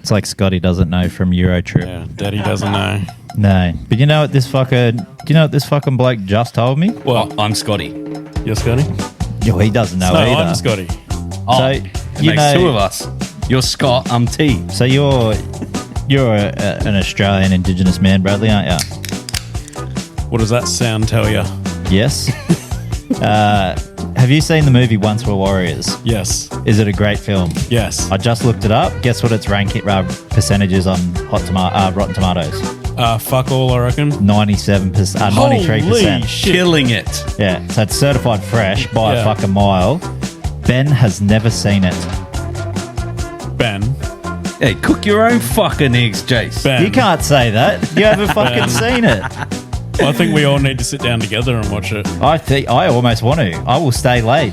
It's like Scotty doesn't know from Eurotrip. Yeah, Daddy doesn't know. No, but you know what this fucking bloke just told me? Well, I'm Scotty. you're Scotty? Yo, he doesn't know No, either. I'm Scotty. Oh, So, it you makes know- two of us. You're Scott, I'm T. So you're an Australian Indigenous man, Bradley, aren't you? What does that sound tell you? Yes. Have you seen the movie Once Were Warriors? Yes. Is it a great film? Yes. I just looked it up. Guess what its ranking percentages on Rotten Tomatoes? Fuck all, I reckon. 97%, 93%. Holy shit. Killing it. Yeah, so it's certified fresh by a Yeah. fucking mile. Ben has never seen it. Ben. Hey, cook your own fucking eggs, Jace. Ben. You can't say that. You haven't fucking seen it. Well, I think we all need to sit down together and watch it. I almost want to. I will stay late.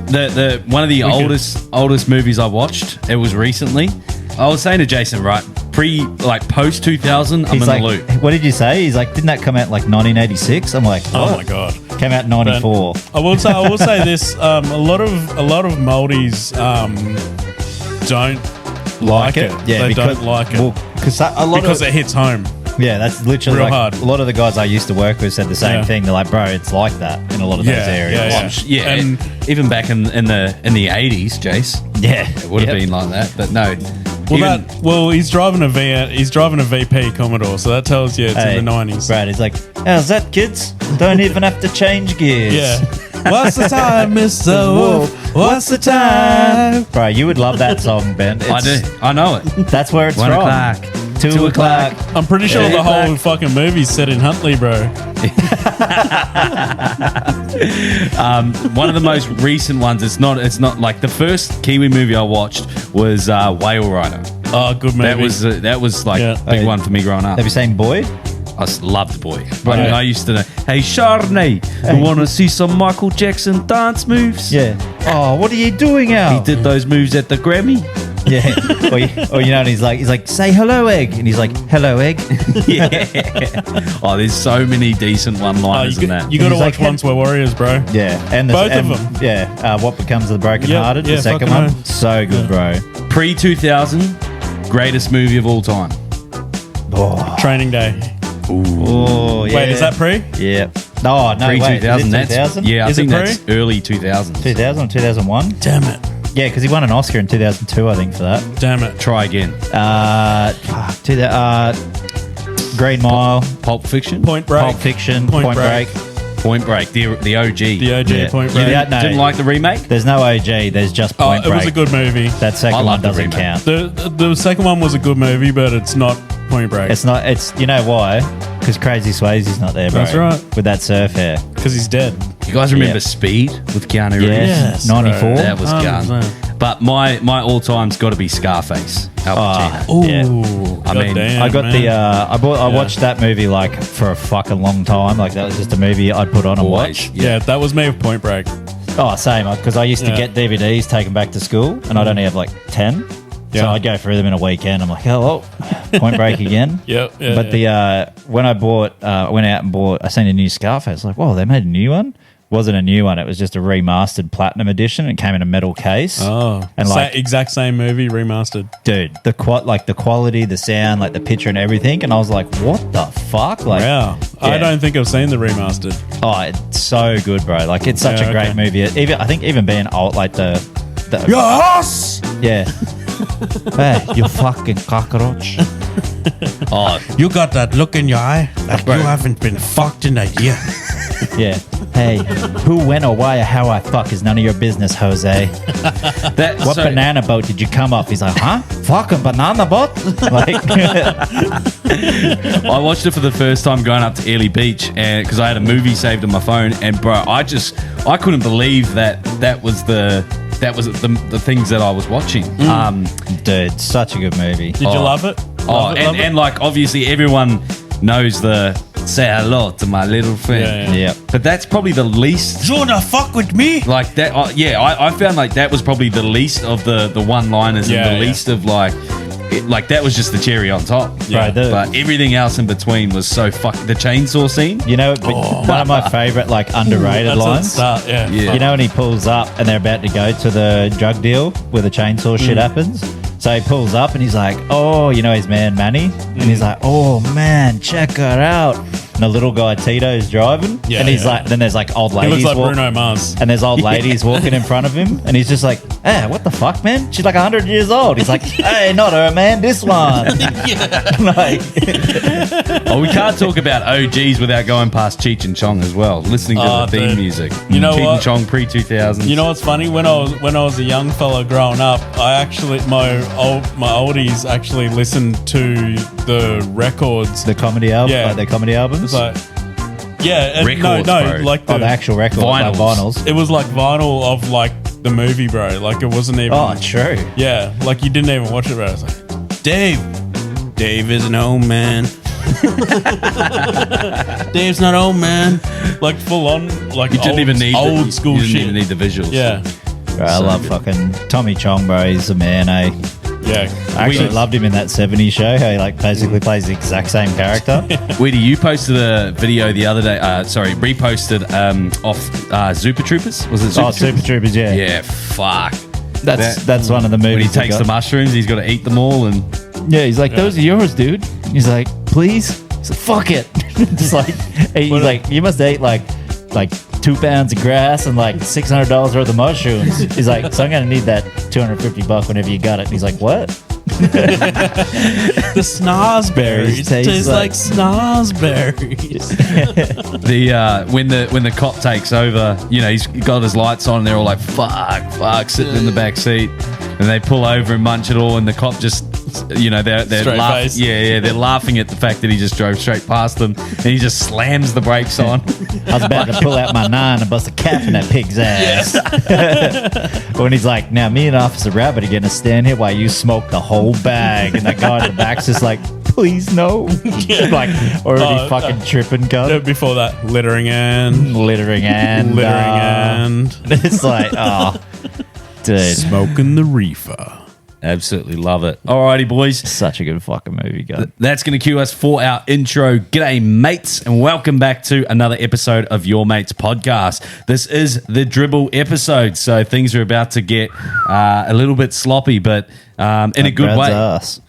The one of the oldest movies I watched, it was recently. I was saying to Jason, right, post 2000, I'm He's in like, the loop. what did you say? He's like, didn't that come out like 1986? I'm like, Oh what? my god. Came out in 94. I will say this. A lot of Maldies don't like it. Yeah, they because, don't like it well, because it hits home. yeah, that's literally Real like hard. a lot of the guys I used to work with said the same Yeah. thing. They're like, bro, it's like that in a lot of those areas. Yeah. Yeah, And- even back in the 80s, Jace, Yeah. it would have been like that. But no, He's driving a VP Commodore, so that tells you it's in the 90s. Brad, he's like, how's that, kids? Don't even have to change gears. Yeah. What's the time, Mr. Wolf? What's the time? Bro, you would love that song, Ben. I do. I know it. That's where it's 1 from. o'clock. 2 o'clock. I'm pretty sure Yeah. the whole fucking movie's set in Huntley, bro. One of the most recent ones. It's not like the first Kiwi movie I watched was Whale Rider. Oh, good movie. That was like Yeah. a big one for me growing up. Have you seen Boyd? I loved Boy. Right. I used to know, hey, Chardonnay, you want to see some Michael Jackson dance moves? Yeah. Oh, what are you doing out? He did those moves at the Grammy. Yeah. or you know, and he's like, say hello, egg. And he's like, hello, egg. Yeah. Oh, there's so many decent one-liners in that. You got to He's watch like, Once We're Warriors, bro. Yeah. And Both of and, them. Yeah. What Becomes of the Broken Yeah, Hearted, yeah, the second fucking one. right. So good, bro. Pre-2000, greatest movie of all time. Oh, Training Day. oh yeah. Wait, is that pre? Yeah. No, wait. Pre-2000, Is it that's 2000? yeah. I Is think it that's early 2000s. 2000 or 2001? Damn it. Yeah, because he won an Oscar in 2002, I think, for that. Damn it. Try again. Green Mile, Pulp Fiction. Point Break. Pulp Fiction, Point Point Break. Break. Point Break. The OG. The OG Yeah. Point Yeah, Break. that- no. Didn't like the remake. There's no OG, there's just Oh, Point it Break. was a good movie. That I second one love the doesn't remake. count. The second one was a good movie, but it's not Point Break. It's not, you know why? Because Crazy Swayze's not there, bro. That's right. With that surf hair. Because he's dead. You guys remember Yeah. Speed with Keanu Reeves? Yes, Yes, 94. bro. That was gun. 100%. But my all-time's got to be Scarface. Al Pacino. Oh, Ooh. yeah. I mean, goddamn, I got man. the, I watched that movie like for a fucking long time. Like that was just a movie I'd put on and watch. Always. Yeah, that was me with Point Break. Oh, same. Because I used to Yeah. get DVDs taken back to school and I'd only have like 10. So Yeah. I'd go through them in a weekend. I'm like, hello, Point Break again. Yep. Yeah, But when I went out and bought, I seen a new Scarface. I was like, whoa, they made a new one? Wasn't a new one. It was just a remastered platinum edition. It came in a metal case. Oh, And like, exact same movie remastered. dude, the quality, the sound, like the picture and everything. And I was like, what the fuck? Like, Wow. yeah. I don't think I've seen the remastered. Oh, it's so good, bro. Like, it's such Yeah, a great okay. movie. I think even being old, like the Yes! yeah. Hey, you fucking cockroach. Oh, You got that look in your eye like you haven't been fucked in a year. Yeah. Hey, who, when, or why, or how I fuck is none of your business, Jose. What banana boat did you come off? He's like, huh? Fucking banana boat? Like, I watched it for the first time going up to Ely Beach, and because I had a movie saved on my phone, and bro, I couldn't believe that was the things that I was watching. dude, such a good movie. Did you love it? Love it, love it? And like obviously everyone knows the say hello to my little friend. Yeah. Yeah. But that's probably the least. You wanna fuck with me? Like that, I found like that was probably the least of the one-liners Yeah, and the yeah. least of like that was just the cherry on top. Yeah. Bro, But everything else in between was so the chainsaw scene. You know, one of my favorite, like, underrated That's lines. start, yeah. Yeah. You know when he pulls up and they're about to go to the drug deal where the chainsaw shit happens? So he pulls up and he's like, oh, you know his man Manny? And he's like, oh man, check her out. And the little guy Tito's driving. Yeah, and he's yeah. like, then there's like old He ladies looks like Bruno Mars. and there's old ladies walking in front of him. And he's just like, what the fuck, man? She's like 100 years old. He's like, hey, not her, man, this one. Like, Oh, we can't talk about OGs without going past Cheech and Chong as well. Listening to the theme dude. music. You know Cheech what? and Chong pre-2000s. You know what's funny? When I was a young fella growing up, I actually my oldies actually listened to the records. the comedy album, Yeah. like their comedy albums. It's like, yeah, and Records, no, bro. like the actual record, like vinyls. It was like vinyl of like the movie, bro. Like it wasn't even. Oh, true. Yeah, like you didn't even watch it, bro. I was like, Dave is an old man. Dave's not old, man. Like full on, like you didn't even need old school you didn't shit. even need the visuals. Yeah, Bro, I love fucking Tommy Chong, bro. He's a man, eh? yeah. I actually loved him in that 70s show, how he like basically plays the exact same character. Weedy, you posted a video the other day. Reposted off Super Troopers. Was it Super Oh, Super Troopers, yeah. Yeah, fuck. That's one of the movies. When he that takes got- the mushrooms, he's got to eat them all. And Yeah, he's like, those are yours, dude. He's like, please? He's like, fuck it. Just like, he's like, you must eat like 2 pounds of grass and like $600 worth of mushrooms. He's like, so I'm going to need that $250 whenever you got it. And he's like, what? The snozberries Taste taste like- like snozberries. when the cop takes over, you know, he's got his lights on. And they're all like, fuck, sitting in the back seat, and they pull over and munch it all. And the cop just, you know, they're Straight laughing. face. Yeah, they're laughing at the fact that he just drove straight past them, and he just slams the brakes on. I was about to pull out my 9 and bust a cap in that pig's ass. When he's like, now me and Officer Rabbit are going to stand here while you smoke the whole bag. And that guy in the back's just like, please no. Like, already fucking tripping, cunt. Before that, littering and Littering and. It's like, oh, dude. smoking the reefer. Absolutely love it. Alrighty, boys. Such a good fucking movie, guy. That's going to cue us for our intro. G'day, mates, and welcome back to another episode of Your Mates Podcast. This is the dribble episode, so things are about to get a little bit sloppy, but in a good way. Ass.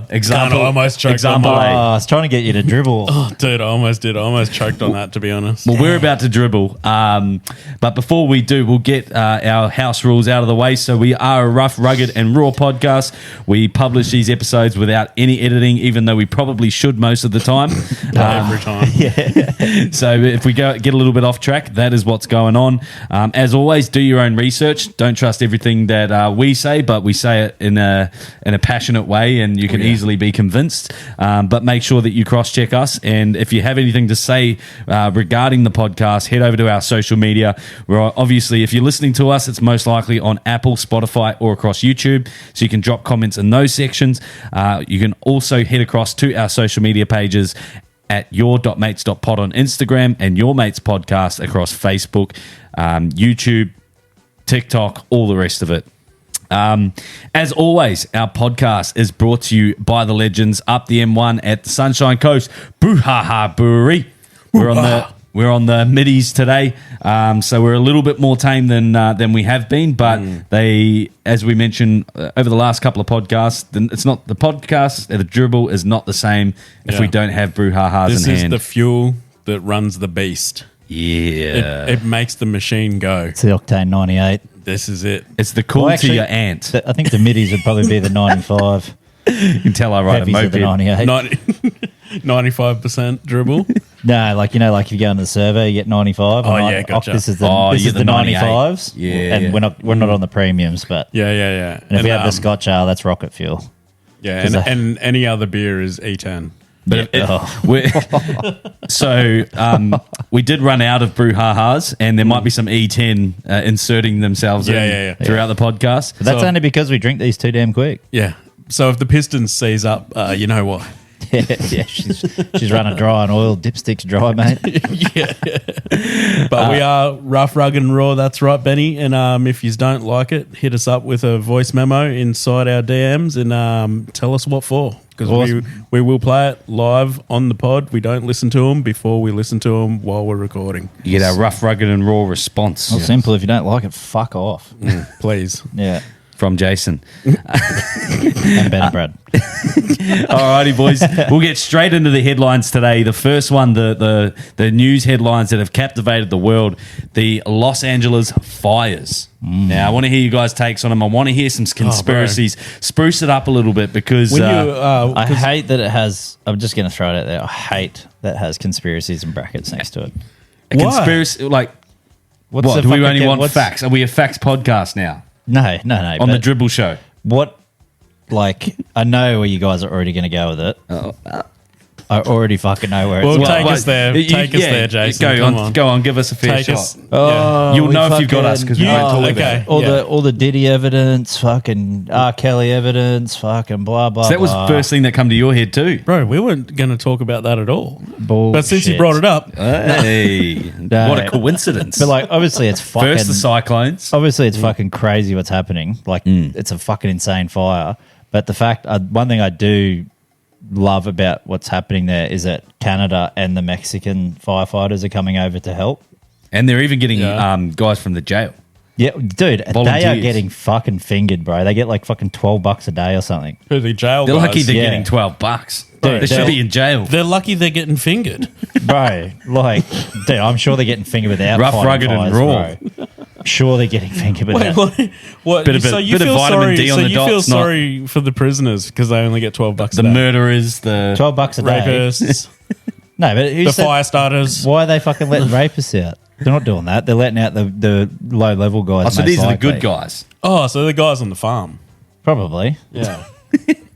Example. God, I almost choked example on A. Oh, I was trying to get you to dribble. Oh, dude, I almost did. I almost choked on that, to be honest. Well, we're about to dribble, but before we do, we'll get our house rules out of the way. So we are a rough, rugged, and raw podcast. We publish these episodes without any editing, even though we probably should most of the time. Every time. So if we get a little bit off track, that is what's going on. As always, do your own research. Don't trust everything that we say, but we say it in a passionate way, and you can easily be convinced. But make sure that you cross-check us. And if you have anything to say regarding the podcast, head over to our social media. We're obviously, if you're listening to us, it's most likely on Apple, Spotify, or across YouTube. So you can drop comments in those sections. You can also head across to our social media pages at your.mates.pod on Instagram and Your Mates Podcast across Facebook, YouTube, TikTok, all the rest of it. As always, our podcast is brought to you by the legends up the M1 at the Sunshine Coast Brouhaha Brewery. We're on the middies today, so we're a little bit more tame than we have been. But they, as we mentioned over the last couple of podcasts, it's not the podcast. The dribble is not the same if we don't have brouhahas This in is hand. the fuel that runs the beast. Yeah, It makes the machine go. It's the Octane 98. This is it. it's the cool Well, to actually, your ant. I think the middies would probably be the 95. You can tell I ride a Heavies are the moped. 98. 95% dribble. No, like, you know, like if you go on the survey, you get 95. Oh, I'm yeah, like, gotcha. This is the, Oh, this you're is the the 98. 95s. Yeah, And yeah. we're not on the premiums, but Yeah. and if we have the Scotch ale, that's rocket fuel. Yeah, 'Cause and any other beer is E10. But Oh. we did run out of brouhahas, and there might be some E10 inserting themselves Yeah. throughout the podcast. But that's So- only because we drink these too damn quick. Yeah. So if the Pistons seize up, you know why. Yeah, she's running dry on oil. Dipstick's dry, mate. But we are rough, rugged, and raw. That's right, Benny. And if you don't like it, hit us up with a voice memo inside our DMs and tell us what for. Because Awesome. we will play it live on the pod. We don't listen to them before we listen to them while we're recording. You get our rough, rugged, and raw response Well, simple. If you don't like it, fuck off. Please. Yeah. from Jason. And Ben and Brad. Alrighty, boys. We'll get straight into the headlines today. The first one, the news headlines that have captivated the world, the Los Angeles fires. Now, I want to hear you guys' takes on them. I want to hear some conspiracies. Spruce it up a little bit because I hate that it has. I'm just going to throw it out there. I hate that it has conspiracies and brackets next to it. a conspiracy, like, What's what? the Do we fucking only want what's- facts? Are we a facts podcast now No. on the but Dribble Show? what? Like, I know where you guys are already going to go with it. I already fucking know where it's Well, going. take us there. Take us there, Jason. Go on. Give us a fair Take shot. us. Oh, You'll we know if you've got us because we Yeah, won't talk okay. about it. all the Diddy evidence, fucking R. Kelly evidence, fucking blah blah. So that was the first thing that come to your head too. Bro, we weren't going to talk about that at all. Bullshit. But since you brought it up, Hey, what a coincidence! But like, obviously, it's fucking. First the cyclones. Obviously, it's fucking crazy what's happening. Like, it's a fucking insane fire. But the fact, one thing I do love about what's happening there is that Canada and the Mexican firefighters are coming over to help. And they're even getting Yeah. guys from the jail. Yeah, dude, they Volunteers. are getting fucking fingered, bro. They get like fucking $12 a day or something. who the jail They're guys, lucky they're Yeah. getting $12. Dude, They should they're- be in jail. they're lucky they're getting fingered. Bro, like, dude, I'm sure they're getting fingered without Rough, fighting rugged, and fires, raw. bro. Sure, they're getting fingered Wait, without. what? Bit of so a- you bit of feel vitamin sorry? D on So the you dot, feel it's not- sorry for the prisoners because they only get $12 The a day. murderers, the $12 a day. Rapists, No, but who the said, fire starters. why are they fucking letting rapists out? They're not doing that. They're letting out the low level guys. Oh, so most these are the likely. good guys. Oh, so the guys on the farm. Probably. Yeah.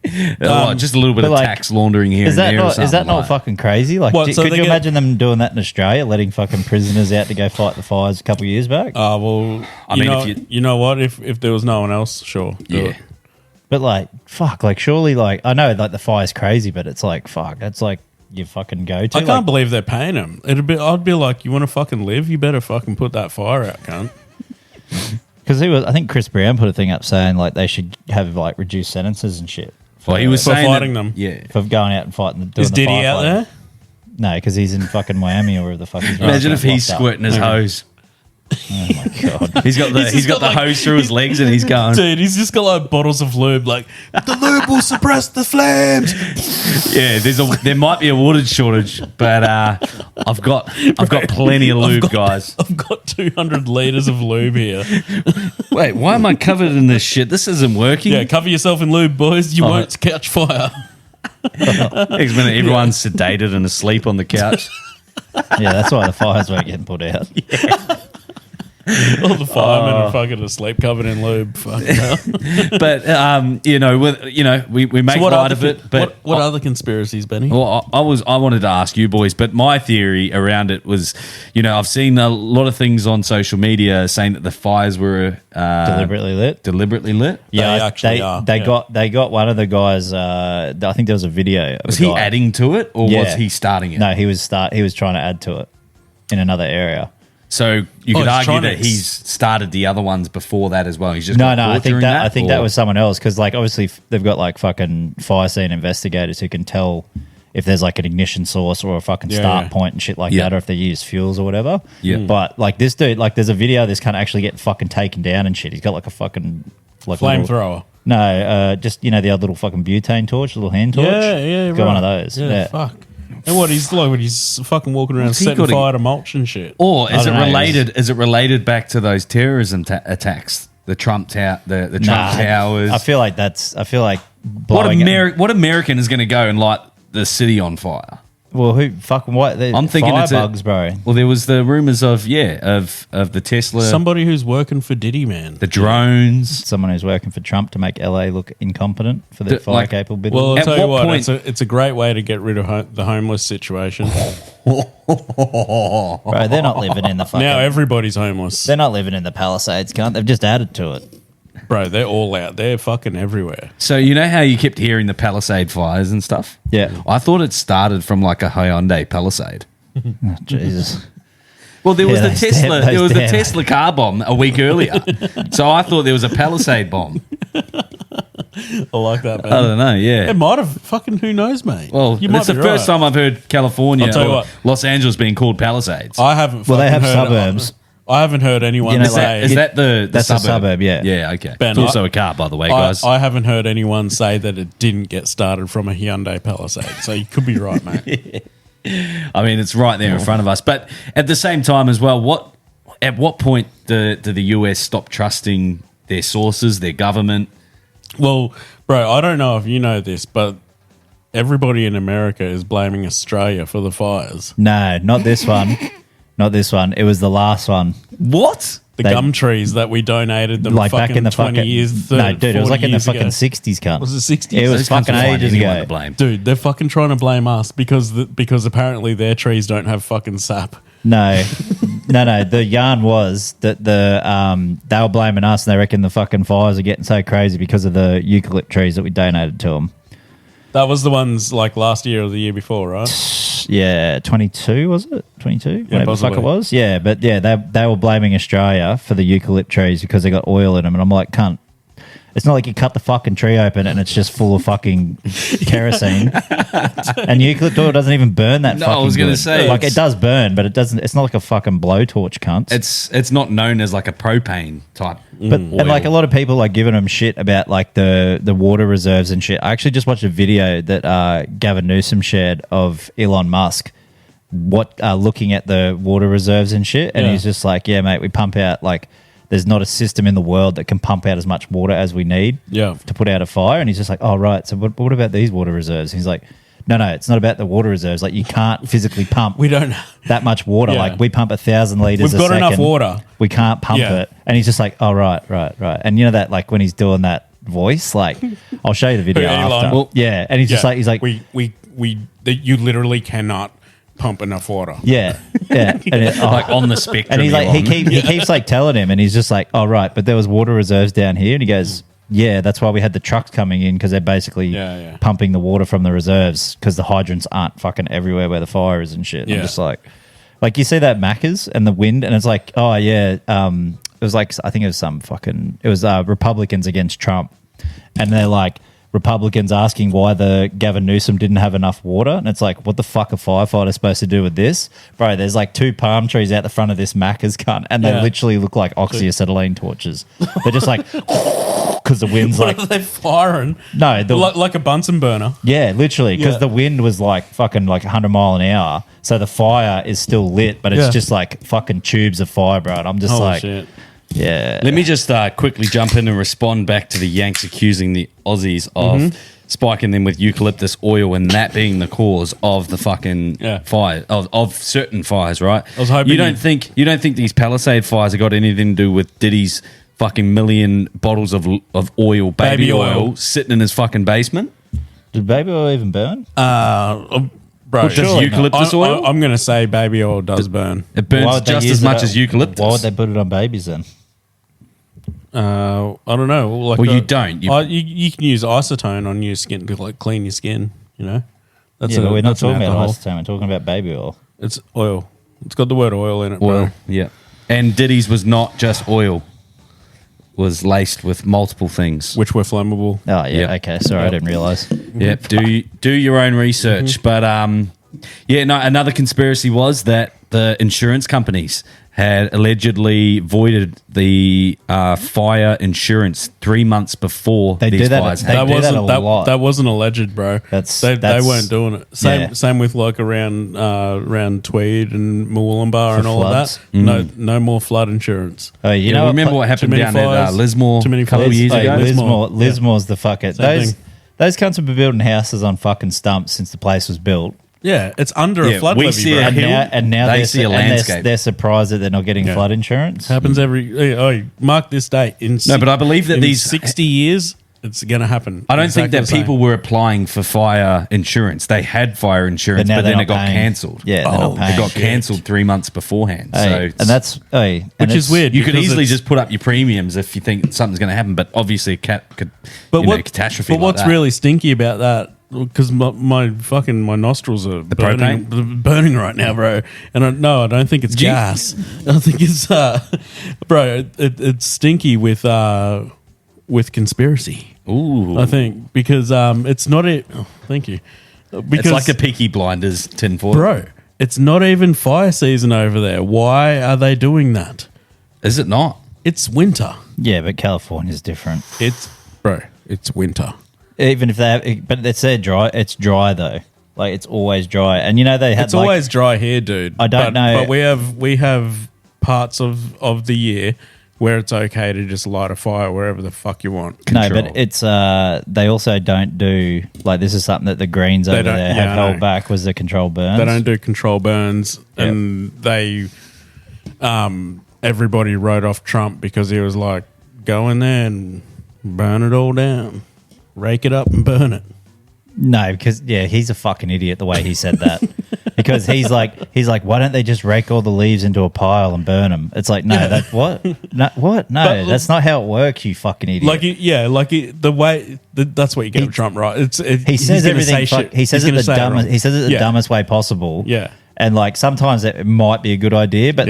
Just a little bit but of like, tax laundering here Is and that there. or not? Is that something not like fucking crazy? Like, What, so could they you get- imagine them doing that in Australia, letting fucking prisoners out to go fight the fires a couple of years back? Well, I you mean, know, if you know what? If there was no one else, sure. do Yeah. it. But like, fuck, like, surely, like, I know, like, the fire's crazy, but it's like, fuck, that's like you fucking go to. I can't believe they're paying them. I'd be like, you want to fucking live? You better fucking put that fire out, cunt. Because I think Chris Brown put a thing up saying like they should have like reduced sentences and shit Well, he was For saying fighting that- them. Yeah. for going out and fighting. Doing Is the Diddy out firefighting. there? No, because he's in fucking Miami or wherever the fuck he's. Imagine if he's locked up. squirting his hose. Oh my god. He's got the He's just got the got, like- hose through his legs and he's going. Dude, he's just got like bottles of lube. Like, the lube will suppress the flames. Yeah, there might be a water shortage, but I've got plenty of lube, guys. I've got 200 liters of lube here. Wait, why am I covered in this shit? This isn't working. Yeah, cover yourself in lube, boys. You won't catch fire. Next minute, everyone's sedated and asleep on the couch. Yeah, that's why the fires weren't getting put out. All the firemen are fucking asleep, covered in lube. Fuck hell. But we make light of it. But what other conspiracies, Benny? well, I wanted to ask you boys, but my theory around it was, I've seen a lot of things on social media saying that the fires were Deliberately lit. deliberately lit. Yeah, They actually are, They yeah. got one of the guys. I think there was a video. Of Was a he guy. adding to it, or was Yeah. he starting it? No, he was trying to add to it in another area. So you could he's argue trying that to- he's started the other ones before that as well. He's just No, got I caught think during that I think or- that was someone else because like obviously they've got like fucking fire scene investigators who can tell if there's like an ignition source or a fucking start yeah. point and shit like Yeah. that, or if they use fuels or whatever. Yeah. But like this dude, like there's a video of this can't actually get fucking taken down and shit. He's got like a fucking like little- Flamethrower. No, just the other little fucking butane torch, little hand torch. Yeah, He's got right. one of those. Yeah. Fuck. And what he's like when he's fucking walking around What's he setting got fire to mulch and shit. Or is I it don't know, related? Is it related back to those terrorism attacks? The Trump the Trump Nah, towers. I feel like what blowing it- What American is going to go and light the city on fire? Well, who fucking what? I'm thinking it's bugs, bro. Well, there was the rumors of the Tesla, Somebody who's working for Diddy, man. the drones. Someone who's working for Trump to make LA look incompetent for their fire like- capability. Well, I'll At tell you what what, point- it's a great way to get rid of the homeless situation. Bro, they're not living in the fucking. Now everybody's homeless. They're not living in the Palisades, cunt. They've just added to it. Bro, they're all out. They're fucking everywhere. So you know how you kept hearing the Palisade fires and stuff? Yeah. I thought it started from like a Hyundai Palisade. Oh, Jesus. Well, there was Yeah, the those Tesla. damn- There was those the damn- Tesla car bomb a week earlier, so I thought there was a Palisade bomb. I like that, man. I don't know. Yeah. It might have fucking, who knows, mate. Well, you it's the be first right. time I've heard California I'll tell you or what. Los Angeles being called Palisades. I haven't. Well, they fucking have heard suburbs. I haven't heard anyone You know, say. Is that the That's a suburb? suburb, yeah. Yeah, okay. Ben, It's also a car, by the way, guys. I haven't heard anyone say that it didn't get started from a Hyundai Palisade. So you could be right, mate. I mean, it's right there in front of us. But at the same time as well, at what point do the US stop trusting their sources, their government? Well, bro, I don't know if you know this, but everybody in America is blaming Australia for the fires. No, not this one. Not this one. It was the last one. What? The They- gum trees that we donated them Like fucking back in the 20 fucking years. no, dude, it was like in the 40 fucking years ago. 60s, cunt. Was it 60s? It was Those cunts fucking will find ages anyone ago. to blame. Dude, they're fucking trying to blame us because apparently their trees don't have fucking sap. No, no. The yarn was that they were blaming us, and they reckon the fucking fires are getting so crazy because of the eucalypt trees that we donated to them. That was the ones like last year or the year before, right? Yeah, 22 was it? 22? Whatever the fuck possibly. it was. Yeah, but yeah, they were blaming Australia for the eucalypt trees because they got oil in them, and I'm like, cunt. It's not like you cut the fucking tree open and it's just full of fucking kerosene. And eucalypt oil doesn't even burn that No, fucking I was gonna good. say, Like, it's- it does burn, but it doesn't. It's not like a fucking blowtorch, cunt. It's not known as like a propane type. But and like a lot of people like giving them shit about like the water reserves and shit. I actually just watched a video that Gavin Newsom shared of Elon Musk looking at the water reserves and shit, and Yeah. he's just like, yeah, mate, we pump out like there's not a system in the world that can pump out as much water as we need Yeah. to put out a fire. And he's just like, oh right, so what about these water reserves? And he's like, no, it's not about the water reserves. Like you can't physically pump We don't. that much water. Yeah. Like we pump 1,000 liters. We've got enough water. We can't pump Yeah. it. And he's just like, oh right. And you know that like when he's doing that voice, like I'll show you the video Who, Elon? after. Well, yeah, and he's just like you literally cannot pump enough water. yeah. And Like on the spectrum. and he's like Elon. he keeps like telling him, and he's just like, oh right, but there was water reserves down here, and he goes, yeah, that's why we had the trucks coming in because they're basically Yeah. pumping the water from the reserves because the hydrants aren't fucking everywhere where the fire is and shit. Yeah. I'm just like you see that Macca's and the wind, and it's like, oh yeah, it was like I think it was Republicans against Trump, and they're like Republicans asking why the Gavin Newsom didn't have enough water, and it's like, what the fuck are firefighters supposed to do with this, bro? There's like 2 palm trees out the front of this Macca's cunt, and they Yeah. literally look like oxyacetylene torches. They're just like because the wind's like What are they firing? no, Like a Bunsen burner. yeah, literally, because Yeah. the wind was like fucking like 100 mile an hour, so the fire is still lit, but it's Yeah. just like fucking tubes of fire, bro. And I'm just Holy like, shit. yeah, Let me just quickly jump in and respond back to the Yanks accusing the Aussies of spiking them with eucalyptus oil and that being the cause of the fucking Yeah. fire of certain fires, right? I was hoping you don't think these Palisade fires have got anything to do with Diddy's fucking million bottles of oil, baby Baby oil, oil. sitting in his fucking basement? did baby oil even burn? Bro, Does eucalyptus oil? I'm going to say baby oil does burn. It Why burns would they just use as much it- as eucalyptus. Why would they put it on babies then? I don't know. Like Well, you don't. You can use acetone on your skin to like clean your skin. You know, that's Yeah, but we're not that's an talking about alcohol. acetone. We're talking about baby oil. It's oil. It's got the word oil in it, bro. Oil, yeah. And Diddy's was not just oil; was laced with multiple things. Which were flammable. Oh yeah, Yep. okay. Sorry, I didn't realize. Yep. Do your own research. But yeah, no. Another conspiracy was that the insurance companies had allegedly voided the fire insurance 3 months before They these do that- fires they happened. do that a lot. That wasn't alleged, bro. They weren't doing it. Yeah. Same with like around Tweed and Murwillumbah and all floods. of that. No more flood insurance. Oh, you You know, remember what too happened many down at fires, Lismore too many a couple of fires. years Hey, ago? Lismore's the fucker. Same thing. Those cunts have been building houses on fucking stumps since the place was built. Yeah, it's under Yeah, a flood we levy, see bro. a And hill, now they they're, see a and they're- landscape. They're surprised that they're not getting Yeah. flood insurance. Happens every. Oh, mark this date in. No, but I believe that in these 60 years. It's going to happen. I don't Exactly think that the same. people were applying for fire insurance. They had fire insurance, now but they're then it not got paying. cancelled. Yeah, they're not It paying. got cancelled 3 months beforehand. Hey, So and that's Which it's- is weird. you could because easily it's- just put up your premiums if you think something's going to happen. But obviously, catastrophe. But like what's that. really stinky about that? Because my nostrils are burning right now, bro. And I don't think it's gas. I think it's bro. It's stinky with conspiracy. Ooh, I think because it's not it. Oh, thank you. Because it's like a Peaky Blinders tinfoil. bro, it's not even fire season over there. Why are they doing that? Is it not? It's winter. yeah, but California's different. It's winter. Even if but it's dry. It's dry though. Like it's always dry, and they had. It's always dry here, dude. I don't know. but we have parts of the year where it's okay to just light a fire wherever the fuck you want. No, but it's they also don't do like this is something that the Greens over don't- there yeah, have I know. held back was the controlled burns. They don't do control burns, and they everybody wrote off Trump because he was like, go in there and burn it all down, rake it up and burn it. No, because he's a fucking idiot the way he said that. Because he's like, why don't they just rake all the leaves into a pile and burn them? It's like, no, that's what? No, what? No, But- that's not how it works. You fucking idiot. That's what you get with Trump, right? he says everything. He says it the dumbest. He says it the dumbest way possible. Yeah. and like sometimes it might be a good idea, but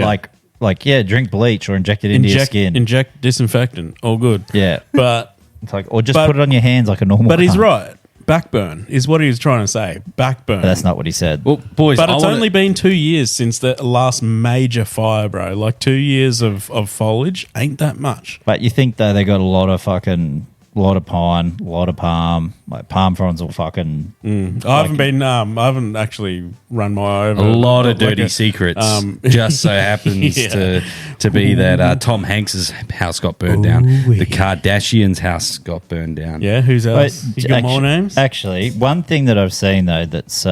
Yeah. drink bleach or inject it into your skin. Inject disinfectant, all good. Yeah, But it's like or just put it on your hands like a normal. but he's cunt. right. Backburn is what he was trying to say. Backburn. But that's not what he said. Well, boys, But it's I wanna- only been 2 years since the last major fire, bro. Like 2 years of foliage ain't that much. But you think though they got a lot of pine, a lot of palm, like palm fronds will fucking. I haven't actually run my eye over a lot of like dirty a- secrets. Just so happens Yeah. to be that Tom Hanks's house got burned down. The Kardashians' house got burned down. Yeah, who's else? But You got more names? Actually, one thing that I've seen though that's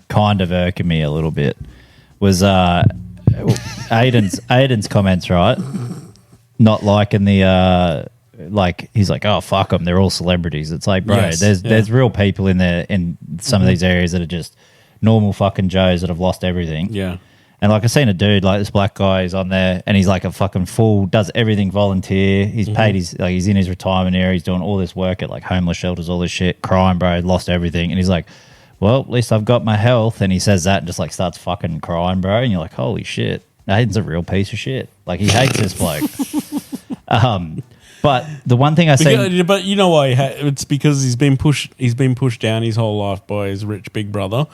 kind of irking me a little bit was Aiden's comments, right? Not liking the like he's like, oh fuck them, they're all celebrities. It's like, bro, Yes, there's real people in there in some of these areas that are just normal fucking Joes that have lost everything. Yeah. And like I seen a dude like this black guy is on there and he's like a fucking full does everything volunteer. He's paid his like he's in his retirement area. He's doing all this work at like homeless shelters, all this shit, crying, bro, lost everything. And he's like, well, at least I've got my health. And he says that and just like starts fucking crying, bro. And you're like, holy shit, Aiden's a real piece of shit. Like he hates this bloke. But the one thing I say, But you know why? It's because he's been pushed down his whole life by his rich big brother,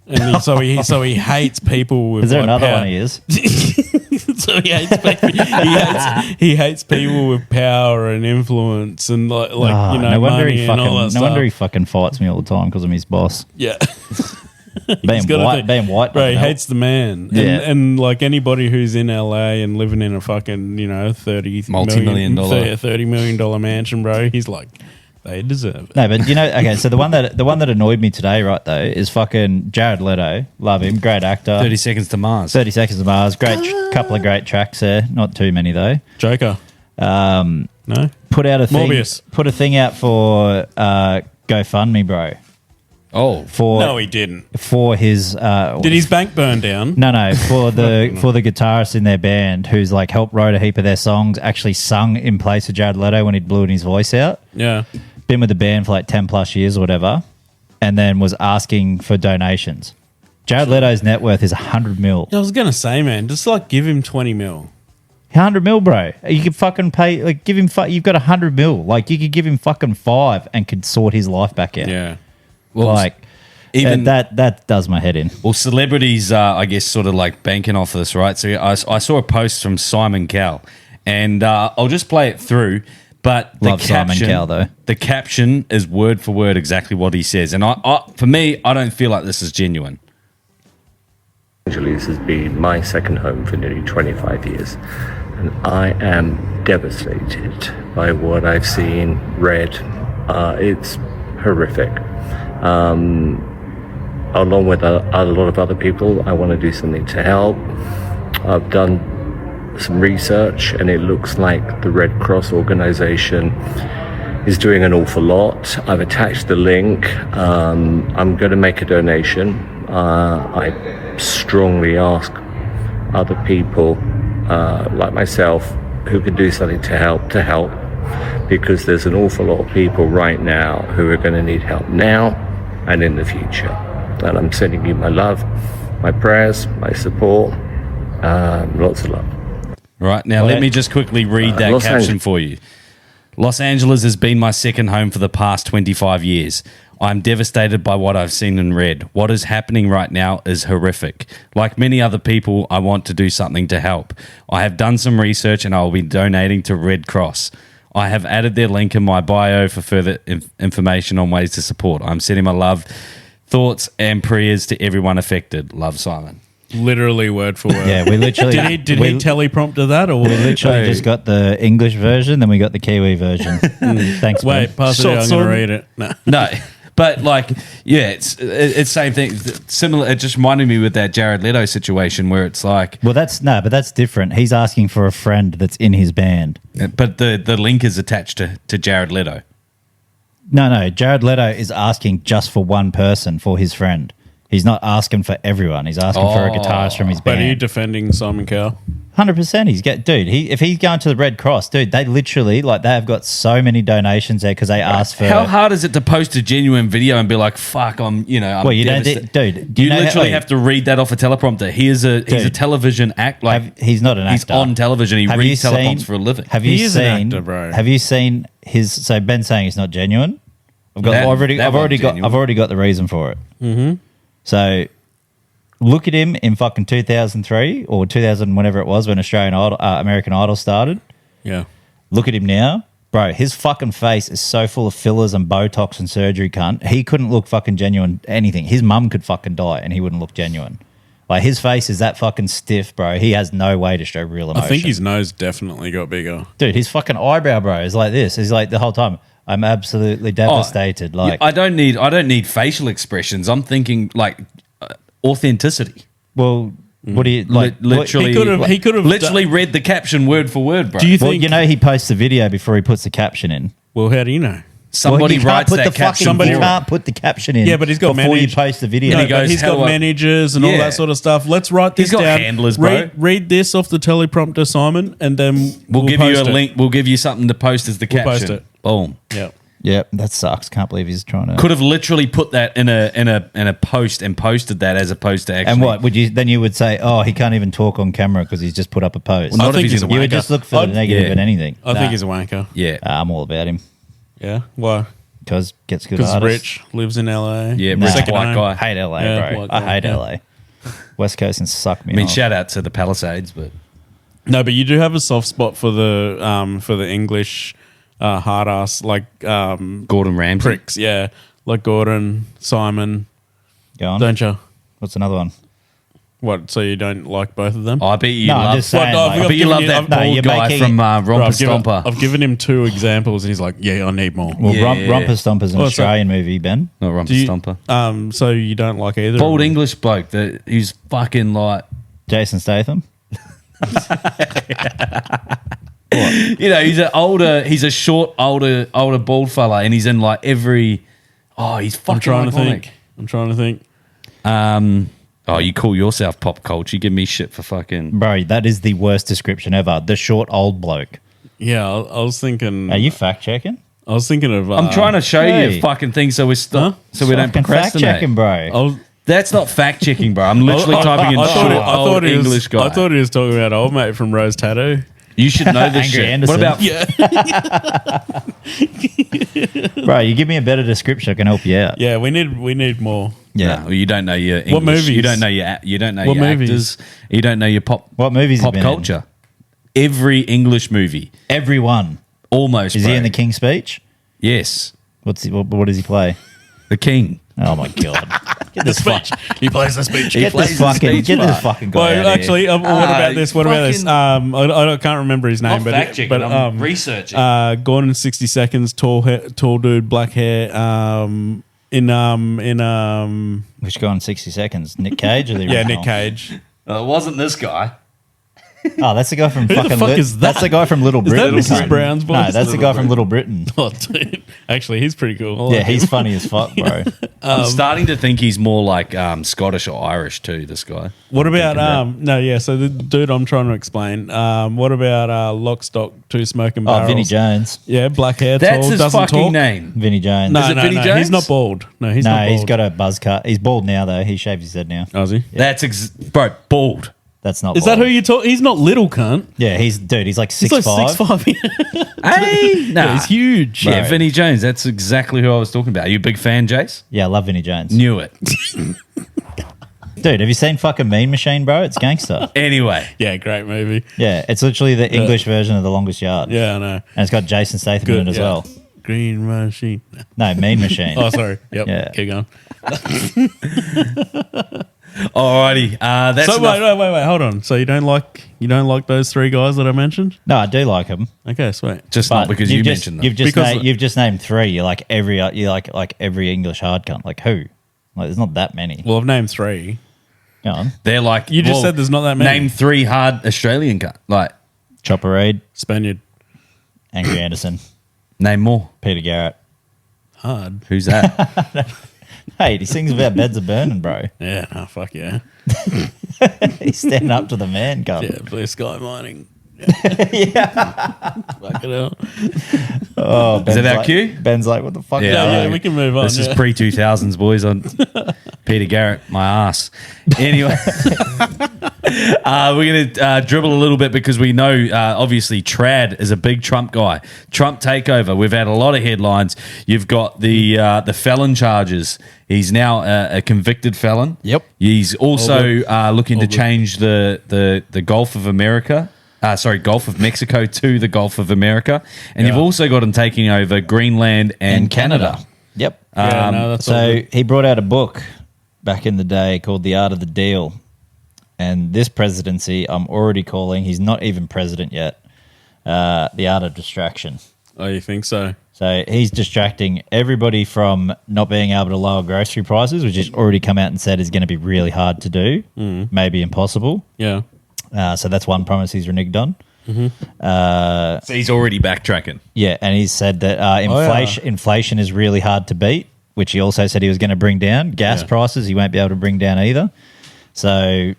and so he hates people with. is there like, another power. one he is? So he hates people. He hates people with power and influence and like Oh, you know no wonder money he and all that fucking, no stuff. wonder he fucking fights me all the time because I'm his boss. Yeah. Being gotta white, think- being white, Bro, he doesn't help. hates the man. Yeah. And like anybody who's in LA and living in a fucking, Multi-million dollar. $30 million mansion, bro, he's like, they deserve it. No, but okay. So the one that annoyed me today, right though, is fucking Jared Leto. Love him, great actor. 30 Seconds to Mars. 30 Seconds to Mars, great couple of great tracks there. Not too many though. Joker. No? Put out a thing. Morbius. Put a thing out for GoFundMe, bro. Oh, No, he didn't. For his Did his bank burn down? No, for the guitarist in their band who's like helped write a heap of their songs, actually sung in place of Jared Leto when he'd blew his voice out. Yeah. Been with the band for like 10 plus years or whatever, and then was asking for donations. Jared Leto's net worth is 100 mil. I was going to say, man, just like give him 20 mil. 100 mil, bro. You could fucking pay, like, give him, you've got 100 mil. Like, you could give him fucking 5 and could sort his life back out. Yeah. well, Like, even that does my head in. Well, celebrities, I guess, sort of like banking off this, right? So I saw a post from Simon Cowell, and I'll just play it through. But the Love Simon caption, Cowell, though. The caption is word for word exactly what he says, and for me, I don't feel like this is genuine. Angeles has been my second home for nearly 25 years, and I am devastated by what I've seen, read. It's horrific. Along with a lot of other people, I want to do something to help. I've done some research, and it looks like the Red Cross organization is doing an awful lot. I've attached the link. I'm going to make a donation. I strongly ask other people like myself who can do something to help, because there's an awful lot of people right now who are going to need help now and in the future. And I'm sending you my love, my prayers, my support, lots of love. Right, now let me just quickly read that Los caption Angeles. for you. Los Angeles has been my second home for the past 25 years. I'm devastated by what I've seen and read. What is happening right now is horrific. Like many other people, I want to do something to help. I have done some research and I will be donating to Red Cross. I have added their link in my bio for further information on ways to support. I'm sending my love, thoughts, and prayers to everyone affected. Love, Simon. Literally word for word. Yeah, we literally Did he teleprompter that, or we literally just got the English version, then we got the Kiwi version. Thanks, wait? man. Pass it. Short I'm sword. gonna read it. No. No, but like, yeah, it's same thing. Similar. It just reminded me with that Jared Leto situation where it's like, Well, but that's different. He's asking for a friend that's in his band. but the link is attached to Jared Leto. No, Jared Leto is asking just for one person, for his friend. He's not asking for everyone. He's asking for a guitarist from his But are you band. defending Simon Cowell? 100%. If he's going to the Red Cross, dude, they literally they have got so many donations there because they asked for. How hard is it to post a genuine video and be like, "Fuck, I'm Well, you don't, devastated." dude. Do You you know literally how, have to read that off a teleprompter. He's a television act. Like he's not an he's actor. on television. He Have you reads teleprompts seen- for a living. Have He you is an seen? actor, bro. Have you seen his? So Ben's saying it's not genuine. I've That already one's got genuine. the reason for it. Mm-hmm. So look at him in fucking 2003 or 2000, whenever it was, when American Idol started. Yeah. Look at him now. Bro, his fucking face is so full of fillers and Botox and surgery, cunt. He couldn't look fucking genuine anything. His mum could fucking die and he wouldn't look genuine. Like, his face is that fucking stiff, bro. He has no way to show real emotion. I think his nose definitely got bigger. Dude, his fucking eyebrow, bro, is like this. He's like the whole time, I'm absolutely devastated. Like, I don't need facial expressions. I'm thinking like authenticity. well, what do you like? Literally, He could have literally read the caption word for word, bro. Do you Well, think? you know, he posts the video before he puts the caption in. Well, how do you know? Somebody Well, you can't writes put that the caption. fucking, you for him. can't put the caption in. Yeah, but he's got before you managed- post the video. No, he goes, but he's "How got do I-" managers and all Yeah. that sort of stuff. Let's write this He's got down. handlers, bro. Read this off the teleprompter, Simon, and then We'll give you a post it. link. We'll give you something to post as the We'll caption. post it. Boom. Yeah. Yeah, that sucks. Can't believe he's trying to. Could have literally put that in a post and posted that as opposed to actually. And what would you then? You would say, "Oh, he can't even talk on camera because he's just put up a post." Well, not I if think he's he's a a you would wanker. just look for the negative yeah. in anything. I think he's a wanker. Yeah. I'm all about him Yeah. Why? because gets good Because artists. rich, lives in LA. Yeah, Nah. rich Second white home. guy. I hate LA, Yeah, bro. white I guy, hate yeah. LA. West Coast can suck me. I mean, off. shout out to the Palisades, but No, but you do have a soft spot for the English hard ass like Gordon Ramsay. pricks. Yeah, like Gordon, Simon, Go on. don't you? What's another one? What? So you don't like both of them? I bet you No, I'm love. just saying, Well, no, like- I bet you love given that you- No, bald you're guy making- from Bro, Romper I've given, Stomper. I've given him 2 examples, and he's like, "Yeah, I need more." Well, Yeah. Romper Stompers an Oh, so- Australian movie, Ben. Not Romper Do you- Stomper. So you don't like either? Bald of them? English bloke that he's fucking like. Jason Statham. You know, he's a short, older bald fella, and he's in like every. Oh, he's fucking I'm trying iconic. to think. I'm trying to think. Oh, you call yourself pop culture? You give me shit for fucking. Bro, that is the worst description ever. The short old bloke. Yeah, I was thinking. Are you fact checking? I was thinking of. I'm trying to show hey. you fucking things so we stop, Huh? so we don't Fucking fact procrastinate. checking, bro. I was, That's not fact checking, bro. I'm literally typing in short, old he was, English guy. I thought he was talking about old mate from Rose Tattoo. You should know this Angry shit. Anderson. What about Bro, you give me a better description, I can help you out. Yeah, we need more. Yeah. No, you don't know your English. What movies? You don't know your What your movies? actors. You don't know your pop. What movies Pop have been in? culture. Every English movie, Everyone. almost. Is bro. he in the King's Speech? Yes, What does he play? the King. Oh my god. Get this Speech. He plays the speech. Get this fucking guy Well, out actually, here. what about this? What about this? fucking- I can't remember his name, I'm but fact checking. but I'm researching. Gordon 60 Seconds, tall dude, black hair. Which guy in 60 seconds? Nick Cage or the Yeah, original? Nick Cage. It wasn't this guy. Oh, that's the guy from the fucking. fuck is that? That's the guy from Little Is that Britain. Mrs. Brown's voice? No, that's the guy from Little Britain. Oh, dude. Actually, he's pretty cool. I Yeah, like he's him. funny as fuck, bro. I'm starting to think he's more like Scottish or Irish too. This guy. What about no? Yeah, so the dude I'm trying to explain. What about Lock, Stock, Two Smoking Oh, Barrels? Vinnie Jones. Yeah, black hair. That's tall, his doesn't fucking talk. name. Vinnie Jones. No, Is it no, Vinnie no. Jones? He's not bald. No, he's not bald. he's got a buzz cut. He's bald now though. He shaved his head now. Oh, is he? That's bro, bald. That's not. Is that bald. who you talk? He's not little, cunt. Yeah, he's like He's 6'5". like 6'5". Hey, nah. Yeah, he's huge. Yeah, Bro. Vinnie Jones. That's exactly who I was talking about. Are you a big fan, Jace? Yeah, I love Vinnie Jones. Knew it. Dude, have you seen fucking Mean Machine, bro? It's gangster. Anyway, Yeah, great movie. Yeah, it's literally the English version of The Longest Yard. Yeah, I know. And it's got Jason Statham in it as yeah. well. Green Machine. No, Mean Machine. Oh, sorry. Yep. Yeah. Keep going. alrighty. That's So enough. wait. Hold on. So you don't like those three guys that I mentioned? No, I do like him. Okay, sweet. Just But not because you you've just, mentioned them. You've just named three. You like every English hard cunt. Like who? Like there's not that many. Well, I've named three. Go on. They're like You just said there's not that many. Name 3 hard Australian like Chopper Reed, Spaniard. Angry Anderson, name more. Peter Garrett. Hard. Who's that? Hey, he sings about beds of burning, bro. Yeah, no, fuck yeah. He's standing up to the man, cunt. Yeah, blue sky mining. Yeah. Fuck it out. Oh, Ben's it our like, cue? Ben's like, what the fuck? Yeah, is that? Yeah, we can move on. This is yeah. pre 2000s, boys. On Peter Garrett, my ass. Anyway, we're going to dribble a little bit because we know, obviously, Trad is a big Trump guy. Trump takeover. We've had a lot of headlines. You've got the felon charges. He's now a convicted felon. Yep. He's also looking to change the Gulf of America. Gulf of Mexico to the Gulf of America. And you've also got him taking over Greenland and Canada. Yep. Yeah, no, that's all So good. he brought out a book back in the day called The Art of the Deal. And this presidency, I'm already calling, he's not even president yet, The Art of Distraction. Oh, you think so? So he's distracting everybody from not being able to lower grocery prices, which he's already come out and said is going to be really hard to do, maybe impossible. Yeah. So that's one promise he's reneged on. So he's already backtracking. Yeah, and he said that inflation is really hard to beat, which he also said he was going to bring down. Gas prices he won't be able to bring down either. So,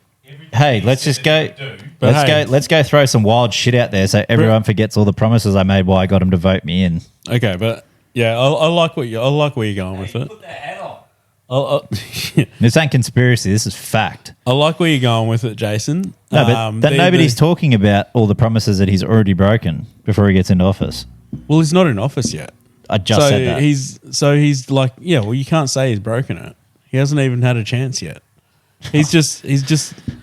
hey, let's just go. Let's go throw some wild shit out there so everyone forgets all the promises I made while I got him to vote me in. Okay, but yeah, I like where you're going with it. Put the hat on. This ain't conspiracy. This is fact. I like where you're going with it, Jason. No, but nobody's talking about all the promises that he's already broken before he gets into office. Well, he's not in office yet. I just said that. He's like, yeah. Well, you can't say he's broken it. He hasn't even had a chance yet. He's just. Yeah.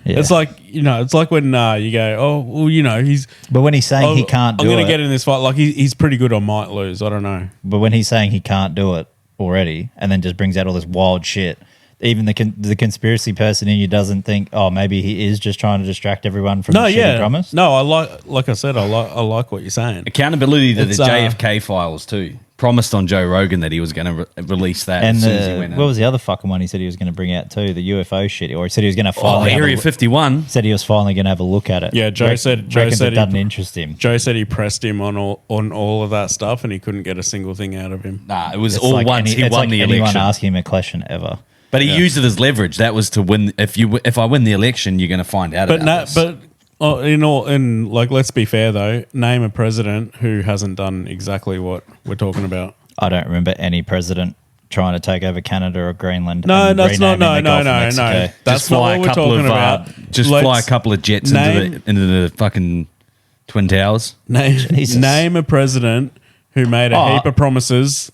It's like it's like when you go, oh, well, he's. But when he's saying he can't do I'm it, going to get in this fight. Like he's pretty good. I might lose. I don't know. but when he's saying he can't do it already, and then just brings out all this wild shit, even the conspiracy person in you doesn't think, oh, maybe he is just trying to distract everyone from the shitty promise. No, I like I said, I like what you're saying. Accountability to It's, the JFK files too. Promised on Joe Rogan that he was going to release that And as soon as he went what out. was the other fucking one he said he was going to bring out too? The UFO shit, or he said he was going to finally have Area 51. said he was finally going to have a look at it. Yeah, Joe said reckons it he- doesn't interest him. Joe said he pressed him on all of that stuff, and he couldn't get a single thing out of him. Nah, it was It's all like once he it's won like the anyone election. asking him a question ever. But he used it as leverage. That was to win. If I win the election, you're going to find out But about this. let's be fair though. Name a president who hasn't done exactly what we're talking about. I don't remember any president trying to take over Canada or Greenland. No, and that's not. renaming No, the Gulf of no, Mexico. no. That's just not fly what a we're couple talking of about. fly a couple of jets into the fucking Twin Towers. Name a president who made a heap of promises